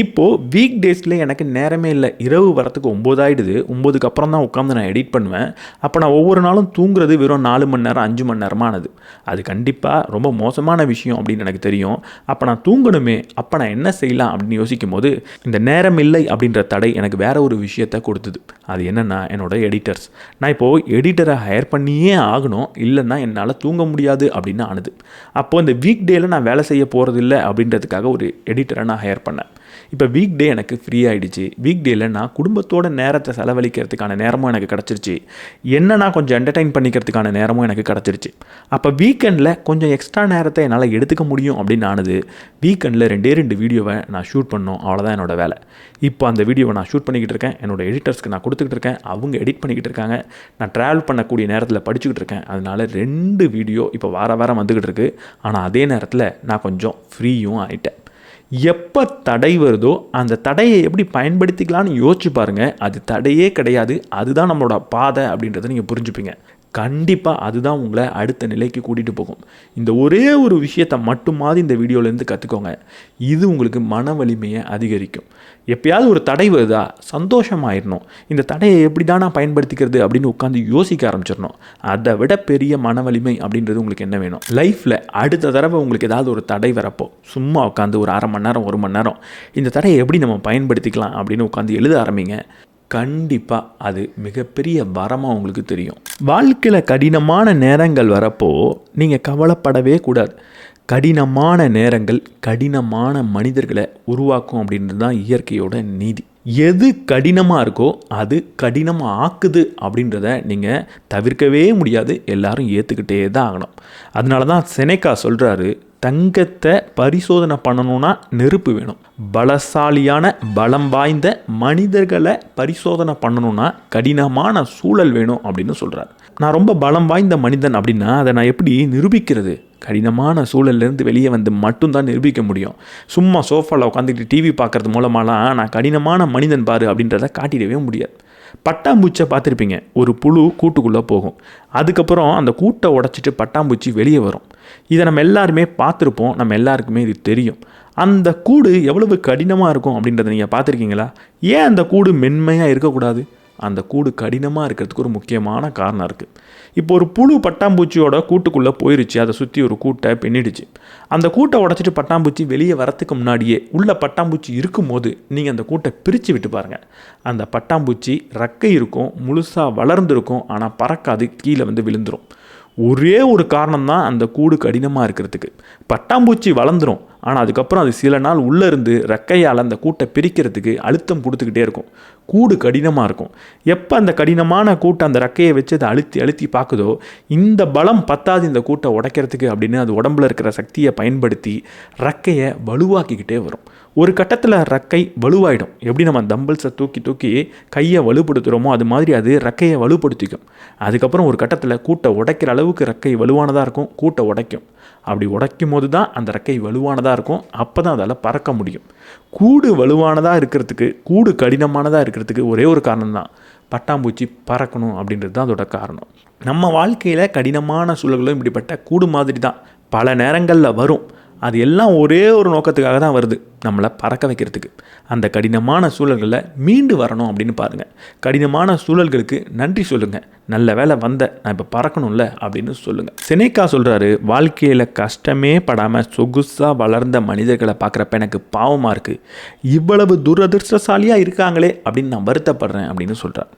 இப்போது வீக் டேஸில் எனக்கு நேரமே இல்லை. இரவு வரத்துக்கு 9 ஆகிடுது. 9க்கு அப்புறம் தான் உட்காந்து நான் எடிட் பண்ணுவேன். அப்போ நான் ஒவ்வொரு நாளும் தூங்குறது வெறும் 4 மணி நேரம் 5 மணி நேரமானது. அது கண்டிப்பாக ரொம்ப மோசமான விஷயம் அப்படின்னு எனக்கு தெரியும். அப்போ நான் தூங்கணுமே, அப்போ நான் என்ன செய்யலாம் அப்படின்னு யோசிக்கும் போது இந்த நேரம் இல்லை அப்படின்ற தடை எனக்கு வேறு ஒரு விஷயத்தை கொடுத்தது. அது என்னென்னா என்னோடய எடிட்டர்ஸ். நான் இப்போது எடிட்டரை ஹையர் பண்ணியே ஆகணும், இல்லைன்னா என்னால் தூங்க முடியாது அப்படின்னு ஆனது. அப்போது இந்த வீக் டேயில் நான் வேலை செய்ய போகிறதில்ல அப்படின்றதுக்காக ஒரு எடிட்டரை நான் ஹையர் பண்ணேன். இப்போ வீக் டே எனக்கு ஃப்ரீ ஆகிடுச்சு. வீக் டேயில் நான் குடும்பத்தோட நேரத்தை செலவழிக்கிறதுக்கான நேரமும் எனக்கு கிடச்சிருச்சு. நான் கொஞ்சம் என்டர்டைன் பண்ணிக்கிறதுக்கான நேரமும் எனக்கு கிடச்சிருச்சு. அப்போ வீக்கெண்டில் கொஞ்சம் எக்ஸ்ட்ரா நேரத்தை என்னால் எடுத்துக்க முடியும் அப்படின்னு ஆனது. வீக்கெண்டில் 2 வீடியோவை நான் ஷூட் பண்ணோம், அவ்வளோதான் என்னோடய வேலை. இப்போ அந்த வீடியோவை நான் ஷூட் பண்ணிக்கிட்டு இருக்கேன், என்னோடய எடிட்டர்ஸ்க்கு நான் கொடுத்துக்கிட்டு இருக்கேன், அவங்க எடிட் பண்ணிக்கிட்டு இருக்காங்க. நான் ட்ராவல் பண்ணக்கூடிய நேரத்தில் படிச்சுக்கிட்டு இருக்கேன். அதனால் 2 வீடியோ இப்போ வாரம் வந்துக்கிட்டு இருக்குது. ஆனால் அதே நேரத்தில் நான் கொஞ்சம் ஃப்ரீயும் ஆகிட்டேன். எப்போ தடை வருதோ அந்த தடையை எப்படி பயன்படுத்திக்கலான்னு யோசிச்சு பாருங்கள். அது தடையே கிடையாது, அதுதான் நம்மளோட பாதை அப்படின்றத நீங்கள் புரிஞ்சுப்பீங்க. கண்டிப்பாக அதுதான் உங்களை அடுத்த நிலைக்கு கூட்டிகிட்டு போகும். இந்த ஒரே ஒரு விஷயத்தை மட்டுமாவது இந்த வீடியோலேருந்து கற்றுக்கோங்க. இது உங்களுக்கு மன வலிமையை அதிகரிக்கும். எப்பயாவது ஒரு தடை வருதா, சந்தோஷமாயிடணும். இந்த தடையை எப்படி தான் நான் பயன்படுத்திக்கிறது அப்படின்னு உட்காந்து யோசிக்க ஆரம்பிச்சிடணும். அதை விட பெரிய மன வலிமை அப்படின்றது உங்களுக்கு என்ன வேணும்? லைஃப்பில் அடுத்த தடவை உங்களுக்கு ஏதாவது ஒரு தடை வரப்போ சும்மா உட்காந்து ஒரு 1/2 மணி நேரம் 1 மணி நேரம் இந்த தடையை எப்படி நம்ம பயன்படுத்திக்கலாம் அப்படின்னு உட்காந்து எழுத ஆரம்பிங்க. கண்டிப்பாக அது மிகப்பெரிய வரமாக உங்களுக்கு தெரியும். வாழ்க்கையில் கடினமான நேரங்கள் வரப்போ நீங்கள் கவலைப்படவே கூடாது. கடினமான நேரங்கள் கடினமான மனிதர்களை உருவாக்கும் அப்படின்றது தான் இயற்கையோட நீதி. எது கடினமாக இருக்கோ அது கடினமாக ஆக்குது அப்படின்றத நீங்கள் தவிர்க்கவே முடியாது, எல்லாரும் ஏற்றுக்கிட்டே தான் ஆகணும். அதனால தான் செனேக்கா சொல்கிறாரு, தங்கத்தை பரிசோதனை பண்ணணும்னா நெருப்பு வேணும். பலசாலியான பலம் வாய்ந்த மனிதர்களை பரிசோதனை பண்ணணும்னா கடினமான சூழல் வேணும் அப்படின்னு சொல்கிறார். நான் ரொம்ப பலம் வாய்ந்த மனிதன் அப்படின்னா அதை நான் எப்படி நிரூபிக்கிறது? கடினமான சூழல்லேருந்து வெளியே வந்து மட்டும்தான் நிரூபிக்க முடியும். சும்மா சோஃபாவில் உட்காந்துக்கிட்டு டிவி பார்க்குறது மூலமாலாம் நான் கடினமான மனிதன் பாரு அப்படின்றத காட்டிடவே முடியாது. பட்டாம்பூச்சியை பார்த்துருப்பீங்க. ஒரு புழு கூட்டுக்குள்ளே போகும், அதுக்கப்புறம் அந்த கூட்டை உடச்சிட்டு பட்டாம்பூச்சி வெளியே வரும். இதை நம்ம எல்லாருமே பார்த்துருப்போம், நம்ம எல்லாருக்குமே இது தெரியும். அந்த கூடு எவ்வளவு கடினமாக இருக்கும் அப்படின்றத நீங்கள் பார்த்துருக்கீங்களா? ஏன் அந்த கூடு மென்மையாக இருக்கக்கூடாது? அந்த கூடு கடினமாக இருக்கிறதுக்கு ஒரு முக்கியமான காரணம் இருக்குது. இப்போ ஒரு புழு பட்டாம்பூச்சியோட கூட்டுக்குள்ளே போயிருச்சு, அதை சுற்றி ஒரு கூட்டை பின்னிடுச்சு. அந்த கூட்டை உடச்சிட்டு பட்டாம்பூச்சி வெளியே வரத்துக்கு முன்னாடியே உள்ள பட்டாம்பூச்சி இருக்கும்போது நீங்கள் அந்த கூட்டை பிரித்து விட்டு பாருங்கள். அந்த பட்டாம்பூச்சி ரெக்கை இருக்கும், முழுசாக வளர்ந்துருக்கும், ஆனால் பறக்காது, கீழே வந்து விழுந்துடும். ஒரே ஒரு காரணம் தான் அந்த கூடு கடினமாக இருக்கிறதுக்கு. பட்டாம்பூச்சி வளர்ந்துடும், ஆனால் அதுக்கப்புறம் அது சில நாள் உள்ளே இருந்து ரெக்கையால் அந்த கூட்டை பிரிக்கிறதுக்கு அழுத்தம் கொடுத்துக்கிட்டே இருக்கும். கூடு கடினமாக இருக்கும். எப்போ அந்த கடினமான கூட்டை அந்த ரெக்கையை வச்சு அதை அழுத்தி அழுத்தி பார்க்குதோ, இந்த பலம் பத்தாது இந்த கூட்டை உடைக்கிறதுக்கு அப்படின்னு அது உடம்புல இருக்கிற சக்தியை பயன்படுத்தி ரெக்கையை வலுவாக்கிக்கிட்டே வரும். ஒரு கட்டத்தில் ரெக்கை வலுவாயிடும். எப்படி நம்ம தம்பிள்ஸை தூக்கி தூக்கி கையை வலுப்படுத்துகிறோமோ அது மாதிரி அது ரெக்கையை வலுப்படுத்திக்கும். அதுக்கப்புறம் ஒரு கட்டத்தில் கூட்டை உடைக்கிற அளவுக்கு ரெக்கை வலுவானதாக இருக்கும், கூட்டை உடைக்கும். அப்படி உடைக்கும் போது தான் அந்த ரெக்கை வலுவானதாக இருக்கும். அப்போ தான் அதால் பறக்க முடியும். கூடு வலுவானதாக இருக்கிறதுக்கு, கூடு கடினமானதாக இருக்கிறதுக்கு ஒரே ஒரு காரணம் தான், பட்டாம்பூச்சி பறக்கணும் அப்படின்றது தான் அதோட காரணம். நம்ம வாழ்க்கையில் கடினமான சூழல்களும் இப்படிப்பட்ட கூடு மாதிரி தான் பல நேரங்களில் வரும். அது எல்லாம் ஒரே ஒரு நோக்கத்துக்காக தான் வருது, நம்மளை பறக்க வைக்கிறதுக்கு. அந்த கடினமான சூழல்களில் மீண்டு வரணும் அப்படின்னு பாருங்கள். கடினமான சூழல்களுக்கு நன்றி சொல்லுங்கள். நல்ல வேலை வந்த, நான் இப்போ பறக்கணும்ல அப்படின்னு சொல்லுங்கள். செனேக்கா சொல்கிறாரு, வாழ்க்கையில் கஷ்டமே படாமல் சொகுசாக வளர்ந்த மனிதர்களை பார்க்குறப்ப எனக்கு பாவமாக இருக்குது, இவ்வளவு துரதிர்ஷ்டசாலியாக இருக்காங்களே அப்படின்னு நான் வருத்தப்படுறேன் அப்படின்னு சொல்கிறார்.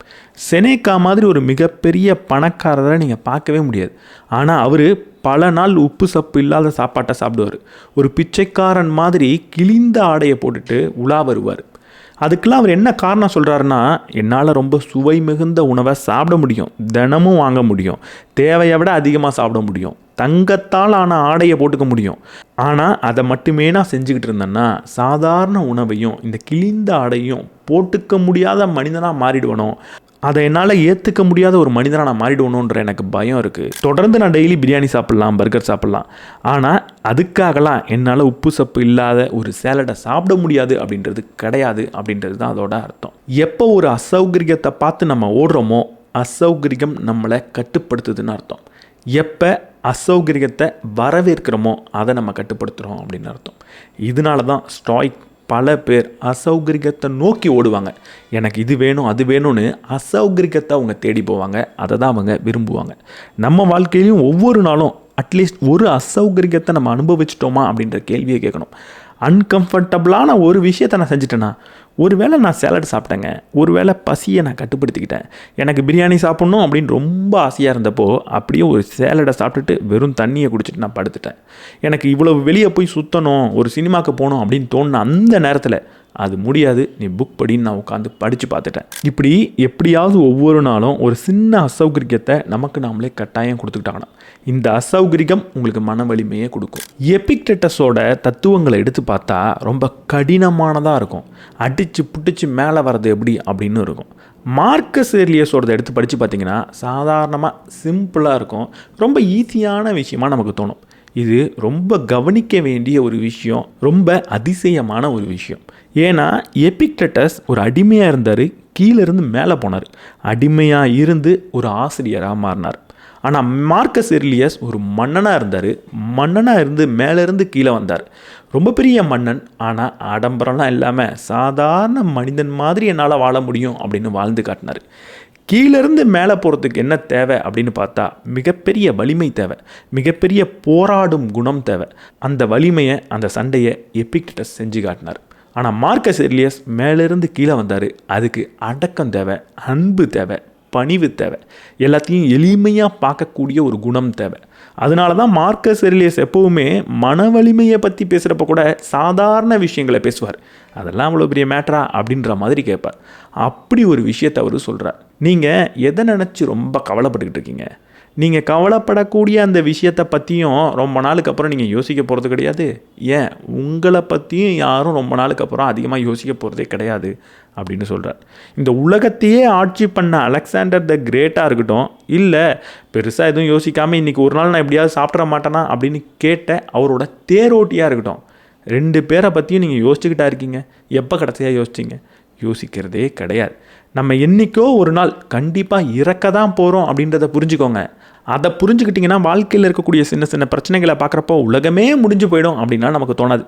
செனேக்கா மாதிரி ஒரு மிகப்பெரிய பணக்காரரை நீங்கள் பார்க்கவே முடியாது. ஆனால் அவர் பல நாள் உப்பு சப்பு இல்லாத சாப்பாட்டை சாப்பிடுவார். ஒரு பிச்சைக்காரன் மாதிரி கிழிந்த ஆடையை போட்டுட்டு உலா வருவார். அதுக்கெல்லாம் அவர் என்ன காரணம் சொல்கிறாருன்னா, என்னால் ரொம்ப சுவை மிகுந்த உணவை சாப்பிட முடியும், தினமும் வாங்க முடியும், தேவையை விட அதிகமாக சாப்பிட முடியும், தங்கத்தால் ஆன ஆடையை போட்டுக்க முடியும். ஆனால் அதை மட்டுமே நான் செஞ்சுக்கிட்டு இருந்தேன்னா சாதாரண உணவையும் இந்த கிழிந்த ஆடையும் போட்டுக்க முடியாத மனிதனாக மாறிடுவனோ, அதை என்னால் ஏற்றுக்க முடியாத ஒரு மனிதனாக நான் மாறிடுவணுன்ற எனக்கு பயம் இருக்குது. தொடர்ந்து நான் டெய்லி பிரியாணி சாப்பிட்லாம், பர்கர் சாப்பிட்லாம், ஆனால் அதுக்காகலாம் என்னால் உப்பு சப்பு இல்லாத ஒரு சேலடை சாப்பிட முடியாது அப்படின்றது கிடையாது அப்படின்றது தான் அதோட அர்த்தம். எப்போ ஒரு அசௌகரியத்தை பார்த்து நம்ம ஓடுறோமோ, அசௌகரியம் நம்மளை கட்டுப்படுத்துதுன்னு அர்த்தம். எப்போ அசௌகரியத்தை வரவேற்கிறோமோ அதை நம்ம கட்டுப்படுத்துகிறோம் அப்படின்னு அர்த்தம். இதனால தான் ஸ்டாய்க் பல பேர் அசௌகரியத்தை நோக்கி ஓடுவாங்க. எனக்கு இது வேணும் அது வேணும்னு அசௌகரியத்தை அவங்க தேடி போவாங்க, அதை தான் அவங்க விரும்புவாங்க. நம்ம வாழ்க்கையிலையும் ஒவ்வொரு நாளும் அட்லீஸ்ட் ஒரு அசௌகரியத்தை நம்ம அனுபவிச்சிட்டோமா அப்படின்ற கேள்வியை கேட்கணும். அன்கம்ஃபர்டபுளான ஒரு விஷயத்தை நான் செஞ்சுட்டேன்னா, ஒரு வேளை நான் சேலட் சாப்பிட்டேங்க, ஒரு வேளை பசியை நான் கட்டுப்படுத்திக்கிட்டேன், எனக்கு பிரியாணி சாப்பிட்ணும் அப்படின்னு ரொம்ப ஆசையாக இருந்தப்போ அப்படியே ஒரு சேலடை சாப்பிட்டுட்டு வெறும் தண்ணியை குடிச்சிட்டு நான் படுத்துட்டேன். எனக்கு இவ்வளவு வெளியே போய் சுற்றணும், ஒரு சினிமாவுக்கு போகணும் அப்படின்னு தோணுன அந்த நேரத்தில் அது முடியாது, நீ புக் படின்னு நான் உட்காந்து படித்து பார்த்துட்டேன். இப்படி எப்படியாவது ஒவ்வொரு நாளும் ஒரு சின்ன அசௌகரியத்தை நமக்கு நாமளே கட்டாயம் கொடுத்துக்கிட்டாங்கன்னா இந்த அசௌகரியம் உங்களுக்கு மன வலிமையே கொடுக்கும். எபிக்டெட்டஸோட தத்துவங்களை எடுத்து பார்த்தா ரொம்ப கடினமானதாக இருக்கும். அடித்து புட்டிச்சு மேலே வர்றது எப்படி அப்படின்னு இருக்கும். மார்க்கஸ் ஏர்லியஸோட எடுத்து படித்து பார்த்தீங்கன்னா சாதாரணமாக சிம்பிளாக இருக்கும், ரொம்ப ஈஸியான விஷயமாக நமக்கு தோணும். இது ரொம்ப கவனிக்க வேண்டிய ஒரு விஷயம், ரொம்ப அதிசயமான ஒரு விஷயம். ஏன்னா எபிக்டெட்டஸ் ஒரு அடிமையாக இருந்தார், கீழேருந்து மேலே போனார், அடிமையாக இருந்து ஒரு ஆசிரியராக மாறினார். ஆனால் மார்க்கஸ் ஏர்லியஸ் ஒரு மன்னனாக இருந்தார், மன்னனாக இருந்து மேலேருந்து கீழே வந்தார். ரொம்ப பெரிய மன்னன், ஆனால் ஆடம்பரம்லாம் இல்லாமல் சாதாரண மனிதன் மாதிரி என்னால் வாழ முடியும் அப்படின்னு வாழ்ந்து காட்டினார். கீழேருந்து மேலே போகிறதுக்கு என்ன தேவை அப்படின்னு பார்த்தா மிகப்பெரிய வலிமை தேவை, மிகப்பெரிய போராடும் குணம் தேவை. அந்த வலிமையை, அந்த சண்டையை எபிக்டெட்டஸ் செஞ்சு காட்டினார். ஆனால் மார்க்கஸ் ஏர்லியஸ் மேலேருந்து கீழே வந்தார், அதுக்கு அடக்கம் தேவை, அன்பு தேவை, பணிவு தேவை, எல்லாத்தையும் எளிமையாக பார்க்கக்கூடிய ஒரு குணம் தேவை. அதனால தான் மார்க்கஸ் ஏர்லியஸ் எப்போவுமே மன வலிமையை பற்றி பேசுகிறப்ப கூட சாதாரண விஷயங்களை பேசுவார். அதெல்லாம் அவ்வளோ பெரிய மேட்டரா அப்படின்ற மாதிரி கேட்பார். அப்படி ஒரு விஷயத்தை அவர் சொல்கிறார். நீங்கள் எதை நினச்சி ரொம்ப கவலைப்பட்டுக்கிட்டு இருக்கீங்க? நீங்கள் கவலைப்படக்கூடிய அந்த விஷயத்தை பற்றியும் ரொம்ப நாளுக்கு அப்புறம் நீங்கள் யோசிக்க போகிறது கிடையாது. ஏன், உங்களை பற்றியும் யாரும் ரொம்ப நாளுக்கு அப்புறம் அதிகமாக யோசிக்க போகிறதே கிடையாது அப்படின்னு சொல்கிறார். இந்த உலகத்தையே ஆட்சி பண்ண அலெக்சாண்டர் த கிரேட்டாக இருக்கட்டும், இல்லை பெருசாக எதுவும் யோசிக்காமல் இன்றைக்கி ஒரு நாள் நான் எப்படியாவது சாப்பிட்ற மாட்டேனா அப்படின்னு கேட்ட அவரோட தேரோட்டியாக இருக்கட்டும், 2 பேரை பற்றியும் நீங்கள் யோசிச்சுக்கிட்டா இருக்கீங்க. எப்போ கடைசியாக யோசிச்சிங்க? யோசிக்கிறதே கிடையாது. நம்ம என்றைக்கோ ஒரு நாள் கண்டிப்பாக இறக்க தான் போகிறோம் அப்படின்றத புரிஞ்சுக்கோங்க. அதை புரிஞ்சுக்கிட்டிங்கன்னா வாழ்க்கையில் இருக்கக்கூடிய சின்ன சின்ன பிரச்சனைகளை பார்க்குறப்போ உலகமே முடிஞ்சு போயிடும் அப்படின்னா நமக்கு தோணாது.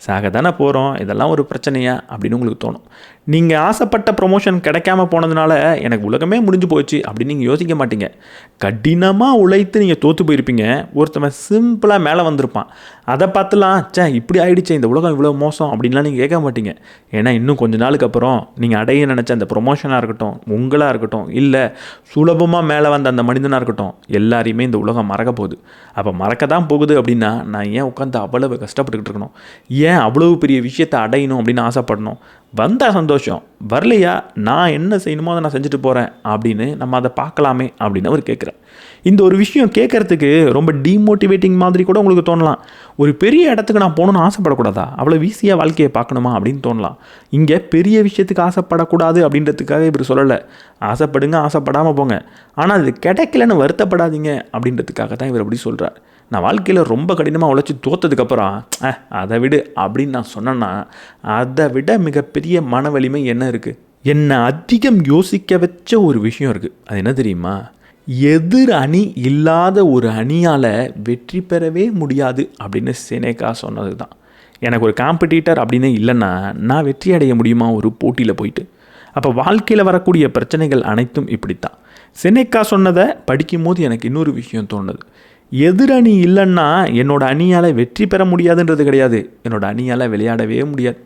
சாக தானே போகிறோம், இதெல்லாம் ஒரு பிரச்சனையா அப்படின்னு உங்களுக்கு தோணும். நீங்கள் ஆசைப்பட்ட ப்ரொமோஷன் கிடைக்காம போனதுனால எனக்கு உலகமே முடிஞ்சு போச்சு அப்படின்னு நீங்கள் யோசிக்க மாட்டீங்க. கடினமாக உழைத்து நீங்கள் தோற்று போயிருப்பீங்க. ஒருத்தவன் சிம்பிளாக மேலே வந்திருப்பான், அதை பார்த்துலாம் இப்படி ஆயிடுச்சு, இந்த உலகம் இவ்வளோ மோசம் அப்படின்லாம் நீங்கள் கேட்க மாட்டீங்க. ஏன்னா இன்னும் கொஞ்ச நாளுக்கு அப்புறம் நீங்கள் அடைய நினச்ச அந்த ப்ரொமோஷனாக இருக்கட்டும், உங்களாக இருக்கட்டும், இல்லை சுலபமாக மேலே வந்த அந்த மனிதனாக இருக்கட்டும், எல்லாரையுமே இந்த உலகம் மறக்க போகுது. அப்போ மறக்க தான் போகுது அப்படின்னா நான் ஏன் உட்காந்து அவ்வளவு கஷ்டப்பட்டுக்கிட்டு இருக்கணும்? ஏன் அவ்வளவு பெரிய விஷயத்தை அடையணும் அப்படின்னு ஆசைப்படணும்? வந்தால் சந்தோஷம், வரலையா நான் என்ன செய்யணுமோ அதை நான் செஞ்சுட்டு போகிறேன் அப்படின்னு நம்ம அதை பார்க்கலாமே அப்படின்னு அவர் கேட்குறேன். இந்த ஒரு விஷயம் கேட்குறதுக்கு ரொம்ப டீமோட்டிவேட்டிங் மாதிரி கூட உங்களுக்கு தோணலாம். ஒரு பெரிய இடத்துக்கு நான் போகணுன்னு ஆசைப்படக்கூடாதா, அவ்வளோ ஈஸியாக வாழ்க்கையை பார்க்கணுமா அப்படின்னு தோணலாம். இங்கே பெரிய விஷயத்துக்கு ஆசைப்படக்கூடாது அப்படின்றதுக்காக இவர் சொல்லலை. ஆசைப்படுங்க, ஆசைப்படாமல் போங்க, ஆனால் அது கிடைக்கலன்னு வருத்தப்படாதீங்க அப்படின்றதுக்காக தான் இவர் அப்படி சொல்கிறார். நான் வாழ்க்கையில் ரொம்ப கடினமாக உழைச்சி தோற்றதுக்கப்புறம் அதை விடு அப்படின்னு நான் சொன்னேன்னா அதை விட மிகப்பெரிய மன வலிமை என்ன இருக்குது? என்னை அதிகம் யோசிக்க வச்ச ஒரு விஷயம் இருக்குது. அது என்ன தெரியுமா? எதிர் அணி இல்லாத ஒரு அணியால் வெற்றி பெறவே முடியாது அப்படின்னு செனேகா சொன்னது தான். எனக்கு ஒரு காம்படிட்டர் அப்படின்னு இல்லைன்னா நான் வெற்றி அடைய முடியுமா ஒரு போட்டியில் போயிட்டு? அப்போ வாழ்க்கையில் வரக்கூடிய பிரச்சனைகள் அனைத்தும் இப்படித்தான். செனேகா சொன்னதை படிக்கும்போது எனக்கு இன்னொரு விஷயம் தோணுது. எதிரணி இல்லைன்னா என்னோடய அணியால் வெற்றி பெற முடியாதுன்றது கிடையாது, என்னோடய அணியால் விளையாடவே முடியாது.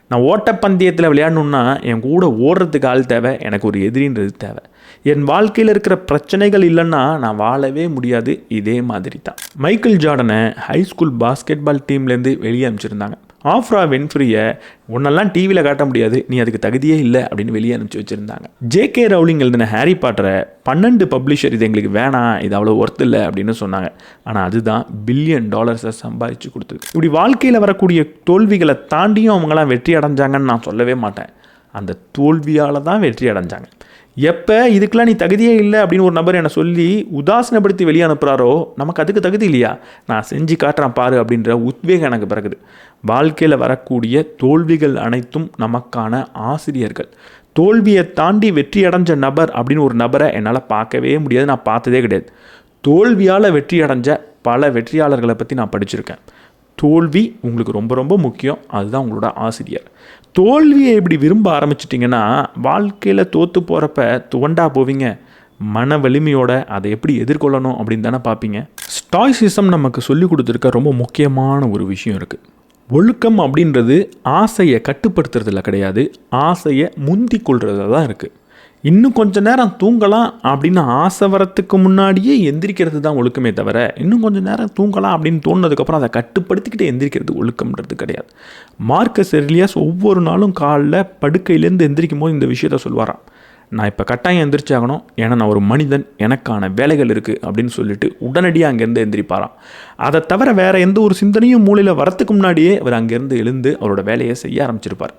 நான் ஓட்டப்பந்தயத்தில் விளையாடணுன்னா என் கூட ஓடுறதுக்கு ஆள் தேவை, எனக்கு ஒரு எதிரின்றது தேவை. என் வாழ்க்கையில் இருக்கிற பிரச்சனைகள் இல்லைன்னா நான் வாழவே முடியாது. இதே மாதிரி தான் மைக்கேல் ஜார்டனை ஹைஸ்கூல் பாஸ்கெட்பால் டீம்லேருந்து வெளியே அனுப்பிச்சிருந்தாங்க. ஆஃப்ரா வின்ஃப்ரீயை ஒன்றெல்லாம் டிவியில் காட்ட முடியாது, நீ அதுக்கு தகுதியே இல்லை அப்படின்னு வெளியே அனுப்பிச்சி வச்சுருந்தாங்க. ஜேகே ரவுலிங் எழுதின ஹாரி பாட்டரை 12 பப்ளிஷர் இது எங்களுக்கு வேணாம், இது அவ்வளோ ஒர்த் இல்லை அப்படின்னு சொன்னாங்க. ஆனால் அதுதான் $1 பில்லியன் சம்பாதிச்சு கொடுத்தது. இப்படி வாழ்க்கையில் வரக்கூடிய தோல்விகளை தாண்டியும் அவங்களாம் வெற்றி அடைஞ்சாங்கன்னு நான் சொல்லவே மாட்டேன். அந்த தோல்வியால் தான் வெற்றி அடைஞ்சாங்க. எப்போ இதுக்கெல்லாம் நீ தகுதியே இல்லை அப்படின்னு ஒரு நபர் என்னை சொல்லி உதாசனப்படுத்தி வெளியே அனுப்புகிறாரோ, நமக்கு அதுக்கு தகுதி இல்லையா, நான் செஞ்சு காட்டுறேன் பாரு அப்படின்ற உத்வேகம் எனக்கு பிறகுது. வாழ்க்கையில் வரக்கூடிய தோல்விகள் அனைத்தும் நமக்கான ஆசிரியர்கள். தோல்வியை தாண்டி வெற்றி அடைஞ்ச நபர் அப்படின்னு ஒரு நபரை என்னால் பார்க்கவே முடியாது, நான் பார்த்ததே கிடையாது. தோல்வியால் வெற்றி அடைஞ்ச பல வெற்றியாளர்களை பற்றி நான் படிச்சிருக்கேன். தோல்வி உங்களுக்கு ரொம்ப ரொம்ப முக்கியம், அதுதான் உங்களோட ஆசிரியர். தோல்வியை இப்படி விரும்ப ஆரம்பிச்சிட்டிங்கன்னா வாழ்க்கையில் தோற்று போகிறப்ப துவண்டா போவீங்க. மன வலிமையோட அதை எப்படி எதிர்கொள்ளணும் அப்படின்னு தானே பார்ப்பீங்க. ஸ்டாய்சிசம் நமக்கு சொல்லி கொடுத்துருக்க ரொம்ப முக்கியமான ஒரு விஷயம் இருக்குது. ஒழுக்கம் அப்படின்றது ஆசையை கட்டுப்படுத்துறதுல கிடையாது, ஆசையை முந்தி கொள்றதுல தான் இருக்குது. இன்னும் கொஞ்சம் நேரம் தூங்கலாம் அப்படின்னு ஆசை வரத்துக்கு முன்னாடியே எந்திரிக்கிறது தான் ஒழுக்கமே தவிர, இன்னும் கொஞ்சம் நேரம் தூங்கலாம் அப்படின்னு தோணுனதுக்கப்புறம் அதை கட்டுப்படுத்திக்கிட்டு எந்திரிக்கிறது ஒழுக்கம்ன்றது கிடையாது. மார்க்கஸ் எர்லியஸ் ஒவ்வொரு நாளும் காலைல படுக்கையிலேருந்து எந்திரிக்கும் போது இந்த விஷயத்த சொல்வாராம். நான் இப்போ கட்டாயம் எந்திரிச்சாகணும், ஏன்னா நான் ஒரு மனிதன், எனக்கான வேலைகள் இருக்குது அப்படின்னு சொல்லிட்டு உடனடியாக அங்கேருந்து எந்திரிப்பாராம். அதை தவிர வேறு எந்த ஒரு சிந்தனையும் மூளையில் வரத்துக்கு முன்னாடியே அவர் அங்கேருந்து எழுந்து அவரோட வேலையை செய்ய ஆரம்பிச்சிருப்பார்.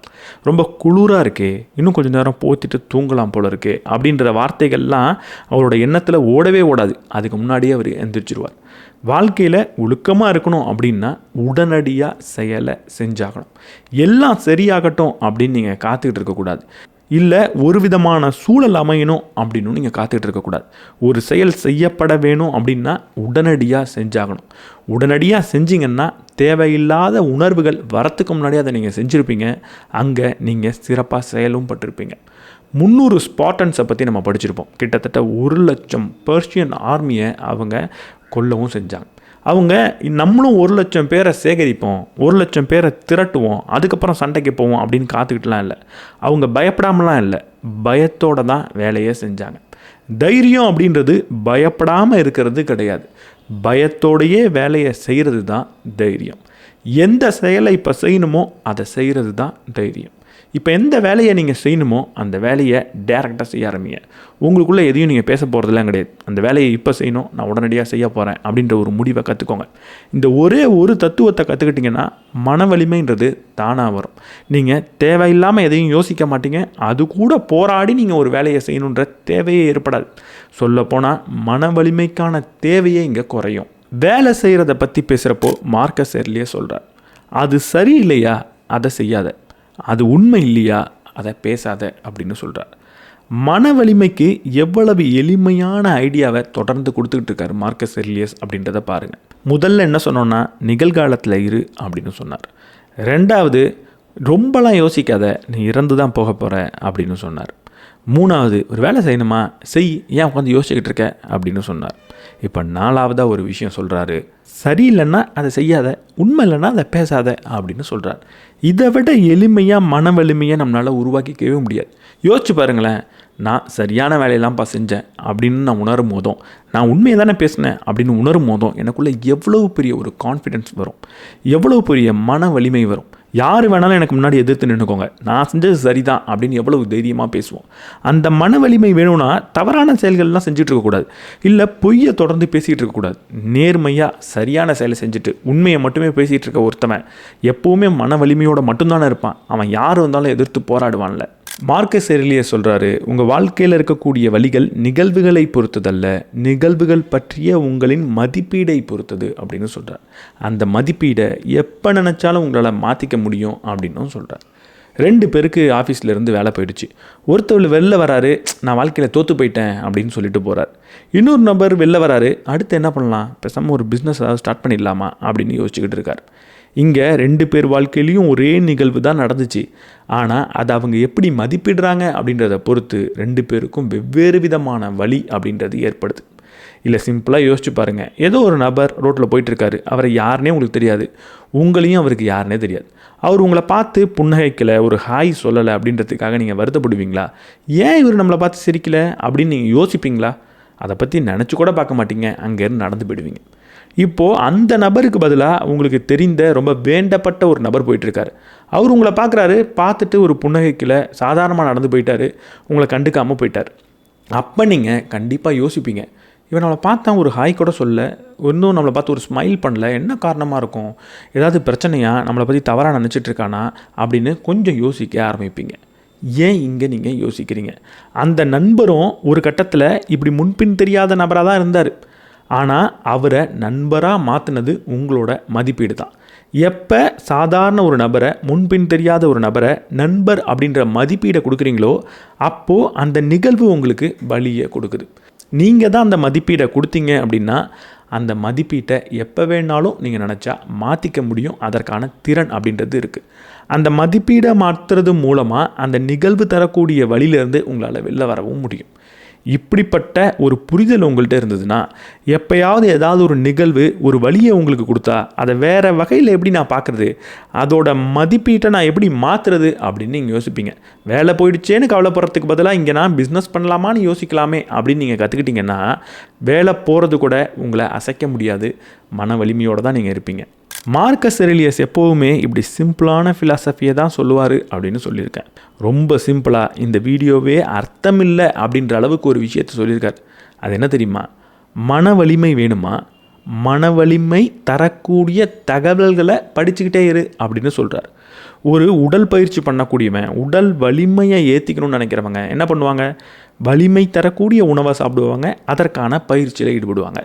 ரொம்ப குளிராக இருக்கே, இன்னும் கொஞ்சம் நேரம் போத்திட்டு தூங்கலாம் போல இருக்கே அப்படின்ற வார்த்தைகள்லாம் அவரோட எண்ணத்தில் ஓடவே ஓடாது. அதுக்கு முன்னாடியே அவர் எந்திரிச்சிருவார். வாழ்க்கையில் ஒழுக்கமாக இருக்கணும் அப்படின்னா உடனடியாக செயலை செஞ்சாகணும். எல்லாம் சரியாகட்டும் அப்படின்னு நீங்கள் காத்துக்கிட்டு இருக்கக்கூடாது. இல்லை ஒரு விதமான சூழல் அமையணும் அப்படின்னு நீங்கள் காத்துக்கிட்டு இருக்கக்கூடாது. ஒரு செயல் செய்யப்பட வேணும் அப்படின்னா உடனடியாக செஞ்சாகணும். உடனடியாக செஞ்சிங்கன்னா தேவையில்லாத உணர்வுகள் வரத்துக்கு முன்னாடி அதை நீங்கள் செஞ்சுருப்பீங்க. அங்கே நீங்கள் சிறப்பாக செயலும் பட்டிருப்பீங்க. 300 ஸ்பார்டன்ஸை பற்றி நம்ம படிச்சிருப்போம். கிட்டத்தட்ட 1,00,000 பெர்ஷியன் ஆர்மியை அவங்க கொல்லவும் செஞ்சாங்க. அவங்க நம்மளும் 1,00,000 பேரை சேகரிப்போம், 1,00,000 பேரை திரட்டுவோம், அதுக்கப்புறம் சண்டைக்கு போவோம் அப்படின்னு காத்துக்கிட்டுலாம் இல்லை. அவங்க பயப்படாமலாம் இல்லை, பயத்தோடு தான் வேலையை செஞ்சாங்க. தைரியம் அப்படின்றது பயப்படாமல் இருக்கிறது கிடையாது, பயத்தோடையே வேலையை செய்கிறது தான் தைரியம். எந்த செயலை இப்போ செய்யணுமோ அதை செய்கிறது தான் தைரியம். இப்போ எந்த வேலையை நீங்கள் செய்யணுமோ அந்த வேலையை டேரெக்டாக செய்ய ஆரம்பிங்க. உங்களுக்குள்ளே எதையும் நீங்கள் பேச போகிறதுலாம் கிடையாது. அந்த வேலையை இப்போ செய்யணும், நான் உடனடியாக செய்ய போகிறேன் அப்படின்ற ஒரு முடிவை கற்றுக்கோங்க. இந்த ஒரே ஒரு தத்துவத்தை கற்றுக்கிட்டிங்கன்னா மன வலிமைன்றது தானாக வரும். நீங்கள் தேவையில்லாமல் எதையும் யோசிக்க மாட்டீங்க, அது கூட போராடி நீங்கள் ஒரு வேலையை செய்யணுன்ற தேவையே ஏற்படாது. சொல்லப்போனால் மன வலிமைக்கான தேவையே இங்கே குறையும். வேலை செய்கிறத பற்றி பேசுகிறப்போ மார்க்கஸ் எர்லியஸ் சொல்கிறார், அது சரியில்லையா அதை செய்யாத, அது உண்மை இல்லையா அதை பேசாத அப்படின்னு சொல்கிறார். மன வலிமைக்கு எவ்வளவு எளிமையான ஐடியாவை தொடர்ந்து கொடுத்துக்கிட்டு இருக்காரு மார்க்கஸ் எர்லியஸ் அப்படின்றத பாருங்கள். முதல்ல என்ன சொன்னோன்னா, நிகழ்காலத்தில் இரு அப்படின்னு சொன்னார். ரெண்டாவது, ரொம்பலாம் யோசிக்காத, நீ இறந்து தான் போக போகிற அப்படின்னு சொன்னார். மூணாவது, ஒரு வேலை செய்யணுமா செய், ஏன் உட்காந்து யோசிச்சுக்கிட்டு இருக்க அப்படின்னு சொன்னார். இப்போ நாலாவதாக ஒரு விஷயம் சொல்கிறாரு, சரியில்லைன்னா அதை செய்யாத, உண்மை இல்லைன்னா அதை பேசாத அப்படின்னு சொல்கிறார். இதை விட எளிமையாக மன வலிமையை நம்மளால் உருவாக்கிக்கவே முடியாது. யோசிச்சு பாருங்களேன், நான் சரியான வேலையெல்லாம்ப்பா செஞ்சேன் அப்படின்னு நான் உணரும் போதும், நான் உண்மையை தானே பேசினேன் அப்படின்னு உணரும் போதும் எனக்குள்ளே எவ்வளவு பெரிய ஒரு கான்ஃபிடென்ஸ் வரும், எவ்வளவு பெரிய மன வலிமை வரும். யார் வேணாலும் எனக்கு முன்னாடி எதிர்த்து நின்றுக்கோங்க, நான் செஞ்சது சரிதான் அப்படின்னு எவ்வளவு தைரியமாக பேசுவோம். அந்த மன வலிமை வேணும்னா தவறான செயல்கள்லாம் செஞ்சுட்டு இருக்கக்கூடாது, இல்லை பொய்யை தொடர்ந்து பேசிகிட்டு இருக்கக்கூடாது. நேர்மையாக சரியான செயலை செஞ்சுட்டு உண்மையை மட்டுமே பேசிகிட்டு இருக்க ஒருத்தவன் எப்போவுமே மன வலிமையோடு மட்டும்தானே இருப்பான். அவன் யார் வந்தாலும் எதிர்த்து போராடுவான்ல. மார்க்கஸ் எர்லியஸ் சொல்கிறாரு, உங்கள் வாழ்க்கையில் இருக்கக்கூடிய வழிகள் நிகழ்வுகளை பொறுத்ததல்ல, நிகழ்வுகள் பற்றிய உங்களின் மதிப்பீடை பொறுத்தது அப்படின்னு சொல்கிறார். அந்த மதிப்பீடை எப்போ நினச்சாலும் உங்களால் மாற்றிக்க முடியும் அப்படின்னும் சொல்கிறார். 2 பேருக்கு ஆஃபீஸ்லேருந்து வேலை போயிடுச்சு. ஒருத்தர் வெளில வராரு, நான் வாழ்க்கையில் தோற்று போயிட்டேன் அப்படின்னு சொல்லிட்டு போகிறார். இன்னொரு நபர் வெளில வராரு, அடுத்து என்ன பண்ணலாம், பேசாமல் ஒரு பிஸ்னஸ் ஏதாவது ஸ்டார்ட் பண்ணிடலாமா அப்படின்னு யோசிச்சுக்கிட்டு இருக்கார். இங்கே 2 பேர் வாழ்க்கையிலையும் ஒரே நிகழ்வு தான் நடந்துச்சு. ஆனால் அதை அவங்க எப்படி மதிப்பிடுறாங்க அப்படின்றத பொறுத்து 2 பேருக்கும் வெவ்வேறு விதமான வழி அப்படின்றது ஏற்படுது. இல்லை, சிம்பிளாக யோசிச்சு பாருங்கள். ஏதோ ஒரு நபர் ரோட்டில் போயிட்டுருக்காரு, அவரை யாருனே உங்களுக்கு தெரியாது, உங்களையும் அவருக்கு யாருனே தெரியாது. அவர் உங்களை பார்த்து புன்னகைக்கலை, ஒரு ஹாய் சொல்லலை அப்படின்றதுக்காக நீங்கள் வருத்தப்படுவீங்களா? ஏன் இவர் நம்மளை பார்த்து சிரிக்கலை அப்படின்னு நீங்கள் யோசிப்பீங்களா? அதை பற்றி நினச்சி கூட பார்க்க மாட்டீங்க, அங்கேருந்து நடந்து போயிடுவீங்க. இப்போது அந்த நபருக்கு பதிலாக உங்களுக்கு தெரிந்த ரொம்ப வேண்டப்பட்ட ஒரு நபர் போயிட்டுருக்காரு. அவர் உங்களை பார்க்குறாரு, பார்த்துட்டு ஒரு புன்னகைக்கில் சாதாரணமாக நடந்து போயிட்டார், உங்களை கண்டுக்காமல் போயிட்டார். அப்போ நீங்கள் கண்டிப்பாக யோசிப்பீங்க, இவன் நம்மளை பார்த்தா ஒரு ஹாய் கூட சொல்ல, இன்னும் நம்மளை பார்த்து ஒரு ஸ்மைல் பண்ணல, என்ன காரணமாக இருக்கும், ஏதாவது பிரச்சனையா, நம்மளை பற்றி தவறாக நினச்சிட்ருக்கானா அப்படின்னு கொஞ்சம் யோசிக்க ஆரம்பிப்பீங்க. ஏன் இங்கே நீங்கள் யோசிக்கிறீங்க? அந்த நண்பரும் ஒரு கட்டத்தில் இப்படி முன்பின் தெரியாத நபராக தான் இருந்தார். ஆனால் அவரை நண்பராக மாற்றினது உங்களோட மதிப்பீடு தான். எப்போ சாதாரண ஒரு நபரை, முன்பின் தெரியாத ஒரு நபரை நண்பர் அப்படின்ற மதிப்பீடை கொடுக்குறீங்களோ அப்போது அந்த நிகழ்வு உங்களுக்கு வலியை கொடுக்குது. நீங்கள் தான் அந்த மதிப்பீடை கொடுத்தீங்க அப்படின்னா அந்த மதிப்பீட்டை எப்போ வேணாலும் நீங்கள் நினச்சா மாற்றிக்க முடியும். அதற்கான திறன் அப்படின்றது இருக்குது. அந்த மதிப்பீடை மாற்றுறது மூலமாக அந்த நிகழ்வு தரக்கூடிய வழியிலேருந்து உங்களால் வெளில வரவும் முடியும். இப்படிப்பட்ட ஒரு புரிதல் உங்கள்கிட்ட இருந்ததுன்னா, எப்போயாவது ஏதாவது ஒரு நிகழ்வு ஒரு வழியை உங்களுக்கு கொடுத்தா அதை வேறு வகையில் எப்படி நான் பார்க்குறது, அதோட மதிப்பீட்டை நான் எப்படி மாற்றுறது அப்படின்னு நீங்கள் யோசிப்பீங்க. வேலை போயிடுச்சேன்னு கவலைப்படுறதுக்கு பதிலாக இங்கே நான் பிஸ்னஸ் பண்ணலாமான்னு யோசிக்கலாமே அப்படின்னு நீங்கள் கற்றுக்கிட்டிங்கன்னா, வேலை போகிறது கூட உங்களை அசைக்க முடியாது, மன வலிமையோடு தான் நீங்கள் இருப்பீங்க. மார்க்கஸ் எர்லியஸ் எப்போவுமே இப்படி சிம்பிளான ஃபிலாசபியை தான் சொல்லுவார் அப்படின்னு சொல்லியிருக்கேன். ரொம்ப சிம்பிளாக, இந்த வீடியோவே அர்த்தமில்லை அப்படின்ற அளவுக்கு ஒரு விஷயத்தை சொல்லியிருக்கார். அது என்ன தெரியுமா? மன வலிமை வேணுமா, மன வலிமை தரக்கூடிய தகவல்களை படிச்சுக்கிட்டே இரு அப்படின்னு சொல்கிறார். ஒரு உடல் பயிற்சி பண்ணக்கூடியவன், உடல் வலிமையை ஏற்றிக்கணும்னு நினைக்கிறவங்க என்ன பண்ணுவாங்க? வலிமை தரக்கூடிய உணவை சாப்பிடுவாங்க, அதற்கான பயிற்சியில் ஈடுபடுவாங்க.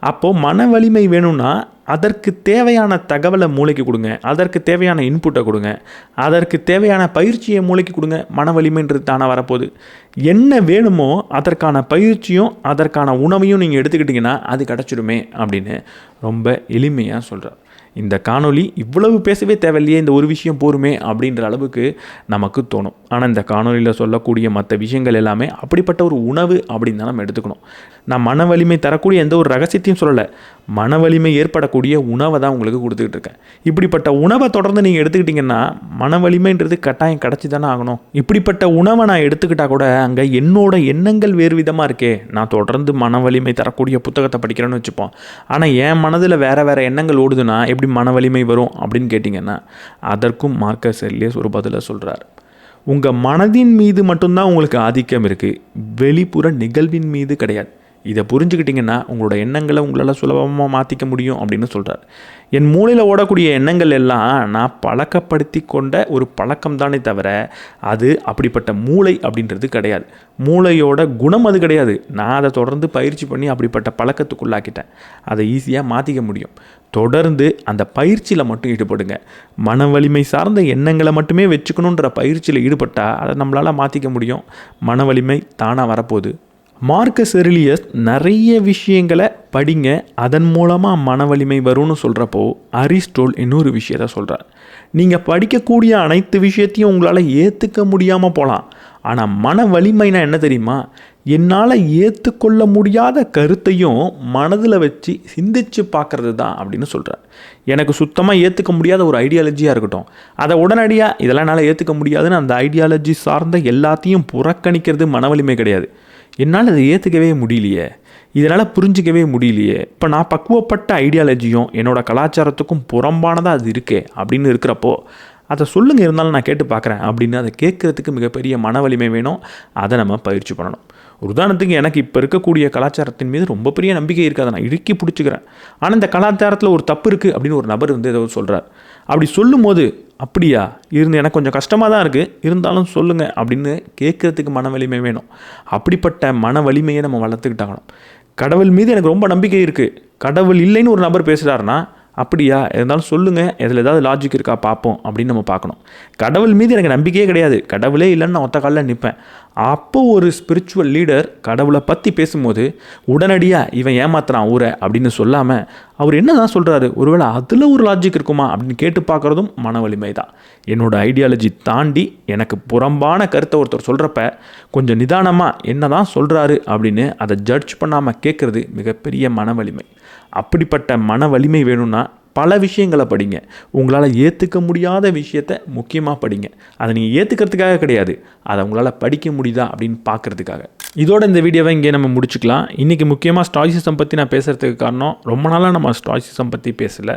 அப்போது மன வலிமை வேணும்னா அதற்கு தேவையான தகவலை மூளைக்கு கொடுங்க, அதற்கு தேவையான இன்புட்டை கொடுங்க, அதற்கு தேவையான பயிற்சியை மூளைக்கு கொடுங்க. மன வலிமைன்றது தானே வரப்போகுது. என்ன வேணுமோ அதற்கான பயிற்சியும் அதற்கான உணவையும் நீங்கள் எடுத்துக்கிட்டிங்கன்னா அது கிடச்சிடுமே அப்படின்னு ரொம்ப எளிமையாக சொல்கிறார். இந்த காணொளி இவ்வளவு பேசவே தேவையில்லையே, இந்த ஒரு விஷயம் போருமே அப்படின்ற அளவுக்கு நமக்கு தோணும். ஆனால் இந்த காணொலியில் சொல்லக்கூடிய மற்ற விஷயங்கள் எல்லாமே அப்படிப்பட்ட ஒரு உணவு அப்படின்னு தான் நம்ம எடுத்துக்கணும். நான் மன வலிமை தரக்கூடிய எந்த ஒரு ரகசியத்தையும் சொல்லலை, மன வலிமை ஏற்படக்கூடிய உணவை தான் உங்களுக்கு கொடுத்துக்கிட்டு இருக்கேன். இப்படிப்பட்ட உணவை தொடர்ந்து நீங்கள் எடுத்துக்கிட்டிங்கன்னா மன வலிமைன்றது கட்டாயம் கிடச்சி தானே ஆகணும். இப்படிப்பட்ட உணவை நான் எடுத்துக்கிட்டால் கூட அங்கே என்னோட எண்ணங்கள் வேறு விதமாக இருக்கே. நான் தொடர்ந்து மன வலிமை தரக்கூடிய புத்தகத்தை படிக்கிறேன்னு வச்சுப்போம், ஆனால் என் மனதில் வேறு எண்ணங்கள் ஓடுதுன்னா எப்படி மன வலிமை வரும் அப்படின்னு கேட்டிங்கன்னா, அதற்கும் மார்க்கஸ் எர்லியஸ் ஒரு பதிலை சொல்கிறார். உங்கள் மனதின் மீது மட்டும்தான் உங்களுக்கு ஆதிக்கம் இருக்குது, வெளிப்புற நிகழ்வின் மீது கிடையாது. இதை புரிஞ்சுக்கிட்டிங்கன்னா உங்களோட எண்ணங்களை உங்களால் சுலபமாக மாற்றிக்க முடியும் அப்படின்னு சொல்கிறார். என் மூளையில் ஓடக்கூடிய எண்ணங்கள் எல்லாம் நான் பழக்கப்படுத்தி கொண்ட ஒரு பழக்கம் தானே தவிர அது அப்படிப்பட்ட மூளை அப்படின்றது கிடையாது. மூளையோட குணம் அது கிடையாது. நான் அதை தொடர்ந்து பயிற்சி பண்ணி அப்படிப்பட்ட பழக்கத்துக்குள்ளாக்கிட்டேன். அதை ஈஸியாக மாற்றிக்க முடியும். தொடர்ந்து அந்த பயிற்சியில் மட்டும் ஈடுபடுங்க. மன வலிமை சார்ந்த எண்ணங்களை மட்டுமே வச்சுக்கணுன்ற பயிற்சியில் ஈடுபட்டால் அதை நம்மளால் மாற்றிக்க முடியும். மன வலிமை தானாக வரப்போகுது. மார்க்கஸ் எரிலியஸ் நிறைய விஷயங்களை படிங்க, அதன் மூலமாக மன வலிமை வரும்னு சொல்கிறப்போ அரிஸ்டோல் இன்னொரு விஷயத்த சொல்கிறார். நீங்கள் படிக்கக்கூடிய அனைத்து விஷயத்தையும் உங்களால் ஏற்றுக்க முடியாமல் போகலாம். ஆனால் மன வலிமைனா என்ன தெரியுமா? என்னால் ஏற்றுக்கொள்ள முடியாத கருத்தையும் மனதில் வச்சு சிந்திச்சு பார்க்குறது தான் அப்படின்னு சொல்கிறார். எனக்கு சுத்தமாக ஏற்றுக்க முடியாத ஒரு ஐடியாலஜியாக இருக்கட்டும், அதை உடனடியாக இதெல்லாம் என்னால் ஏற்றுக்க முடியாதுன்னு அந்த ஐடியாலஜி சார்ந்த எல்லாத்தையும் புறக்கணிக்கிறது மன வலிமை கிடையாது. என்னால் அதை ஏற்றுக்கவே முடியலையே, இதனால் புரிஞ்சிக்கவே முடியலையே, இப்போ நான் பக்குவப்பட்ட ஐடியாலஜியும் என்னோடய கலாச்சாரத்துக்கும் புறம்பானதாக அது இருக்கே அப்படின்னு இருக்கிறப்போ அதை சொல்லுங்கள், இருந்தாலும் நான் கேட்டு பார்க்குறேன் அப்படின்னு அதை கேட்குறதுக்கு மிகப்பெரிய மன வலிமை வேணும். அதை நம்ம பயிற்சி பண்ணணும். ஒரு உதாரணத்துக்கு எனக்கு இப்போ இருக்கக்கூடிய கலாச்சாரத்தின் மீது ரொம்ப பெரிய நம்பிக்கை இருக்காது, நான் இறுக்கி பிடிச்சிக்கிறேன். ஆனால் இந்த கலாச்சாரத்தில் ஒரு தப்பு இருக்குது அப்படின்னு ஒரு நபர் வந்து ஏதோ சொல்கிறார். அப்படி சொல்லும் போது அப்படியா இருந்து எனக்கு கொஞ்சம் கஷ்டமாக தான் இருக்குது, இருந்தாலும் சொல்லுங்கள் அப்படின்னு கேட்குறதுக்கு மன வலிமை வேணும். அப்படிப்பட்ட மன வலிமையை நம்ம வளர்த்துக்கிட்டாகணும். கடவுள் மீது எனக்கு ரொம்ப நம்பிக்கை இருக்குது, கடவுள் இல்லைன்னு ஒரு நபர் பேசுகிறாருன்னா அப்படியா இருந்தாலும் சொல்லுங்கள், இதில் ஏதாவது லாஜிக் இருக்கா பார்ப்போம் அப்படின்னு நம்ம பார்க்கணும். கடவுள் மீது எனக்கு நம்பிக்கையே கிடையாது, கடவுளே இல்லைன்னு நான் ஒத்த காலில் நிற்பேன். அப்போ ஒரு ஸ்பிரிச்சுவல் லீடர் கடவுளை பற்றி பேசும்போது உடனடியாக இவன் ஏமாத்துறான் ஊரை அப்படின்னு சொல்லாமல் அவர் என்ன தான் சொல்கிறாரு, ஒருவேளை அதில் ஒரு லாஜிக் இருக்குமா அப்படின்னு கேட்டு பார்க்குறதும் மன வலிமை தான். என்னோடய ஐடியாலஜி தாண்டி எனக்கு புறம்பான கருத்தை ஒருத்தர் சொல்கிறப்ப கொஞ்சம் நிதானமாக என்ன தான் சொல்கிறாரு அப்படின்னு அதை ஜட்ஜ் பண்ணாமல் கேட்குறது மிகப்பெரிய மன வலிமை. அப்படிப்பட்ட மன வலிமை வேணும்னா பல விஷயங்களை படிங்க. உங்களால் ஏற்றுக்க முடியாத விஷயத்தை முக்கியமாக படிங்க. அதை நீங்கள் ஏற்றுக்கிறதுக்காக கிடையாது, அதை உங்களால் படிக்க முடியுதா அப்படின்னு பார்க்குறதுக்காக. இதோட இந்த வீடியோவை இங்கே நம்ம முடிச்சுக்கலாம். இன்றைக்கி முக்கியமாக ஸ்டாய்சிசம் பற்றி நான் பேசுகிறதுக்கு காரணம், ரொம்ப நாளாக நம்ம ஸ்டாய்சிசம் பற்றி பேசலை.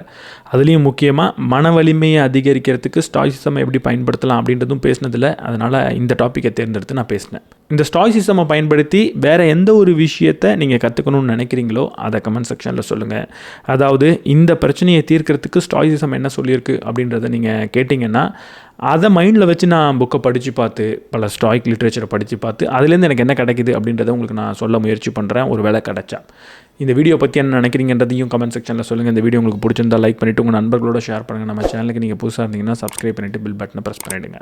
அதுலேயும் முக்கியமாக மன வலிமையை அதிகரிக்கிறதுக்கு ஸ்டாய்சிசம் எப்படி பயன்படுத்தலாம் அப்படின்றதும் பேசினதில்லை. அதனால் இந்த டாப்பிக்கை தேர்ந்தெடுத்து நான் பேசினேன். இந்த ஸ்டாய்சிசமை பயன்படுத்தி வேறு எந்த ஒரு விஷயத்தை நீங்கள் கற்றுக்கணும்னு நினைக்கிறீங்களோ அதை கமெண்ட் செக்ஷனில் சொல்லுங்கள். அதாவது இந்த பிரச்சனையை தீர்க்கிறதுக்கு ஸ்டாய்சிசம் என்ன சொல்லியிருக்கு அப்படின்றத நீங்கள் கேட்டிங்கன்னா அதை மைண்டில் வச்சு நான் புக்கை படித்து பார்த்து பல ஸ்டாய்க் லிட்ரேச்சரை படித்து பார்த்து அதுலேருந்து எனக்கு என்ன கிடைக்குது அப்படின்றத உங்களுக்கு நான் சொல்ல முயற்சி பண்ணுறேன், ஒரு வேளை கிடைச்சா. இந்த வீடியோ பற்றி என்ன நினைக்கிறீங்கன்றதையும் கமெண்ட் செக்ஷனில் சொல்லுங்கள். இந்த வீடியோ உங்களுக்கு பிடிச்சிருந்தா லைக் பண்ணிவிட்டு உங்கள் நண்பர்களோட ஷேர் பண்ணுங்கள். நம்ம சேனலுக்கு நீங்கள் புதுசாக இருந்தீங்கன்னா சப்ஸ்கிரைப் பண்ணிவிட்டு பெல் பட்டனை ப்ரெஸ் பண்ணிவிடுங்க.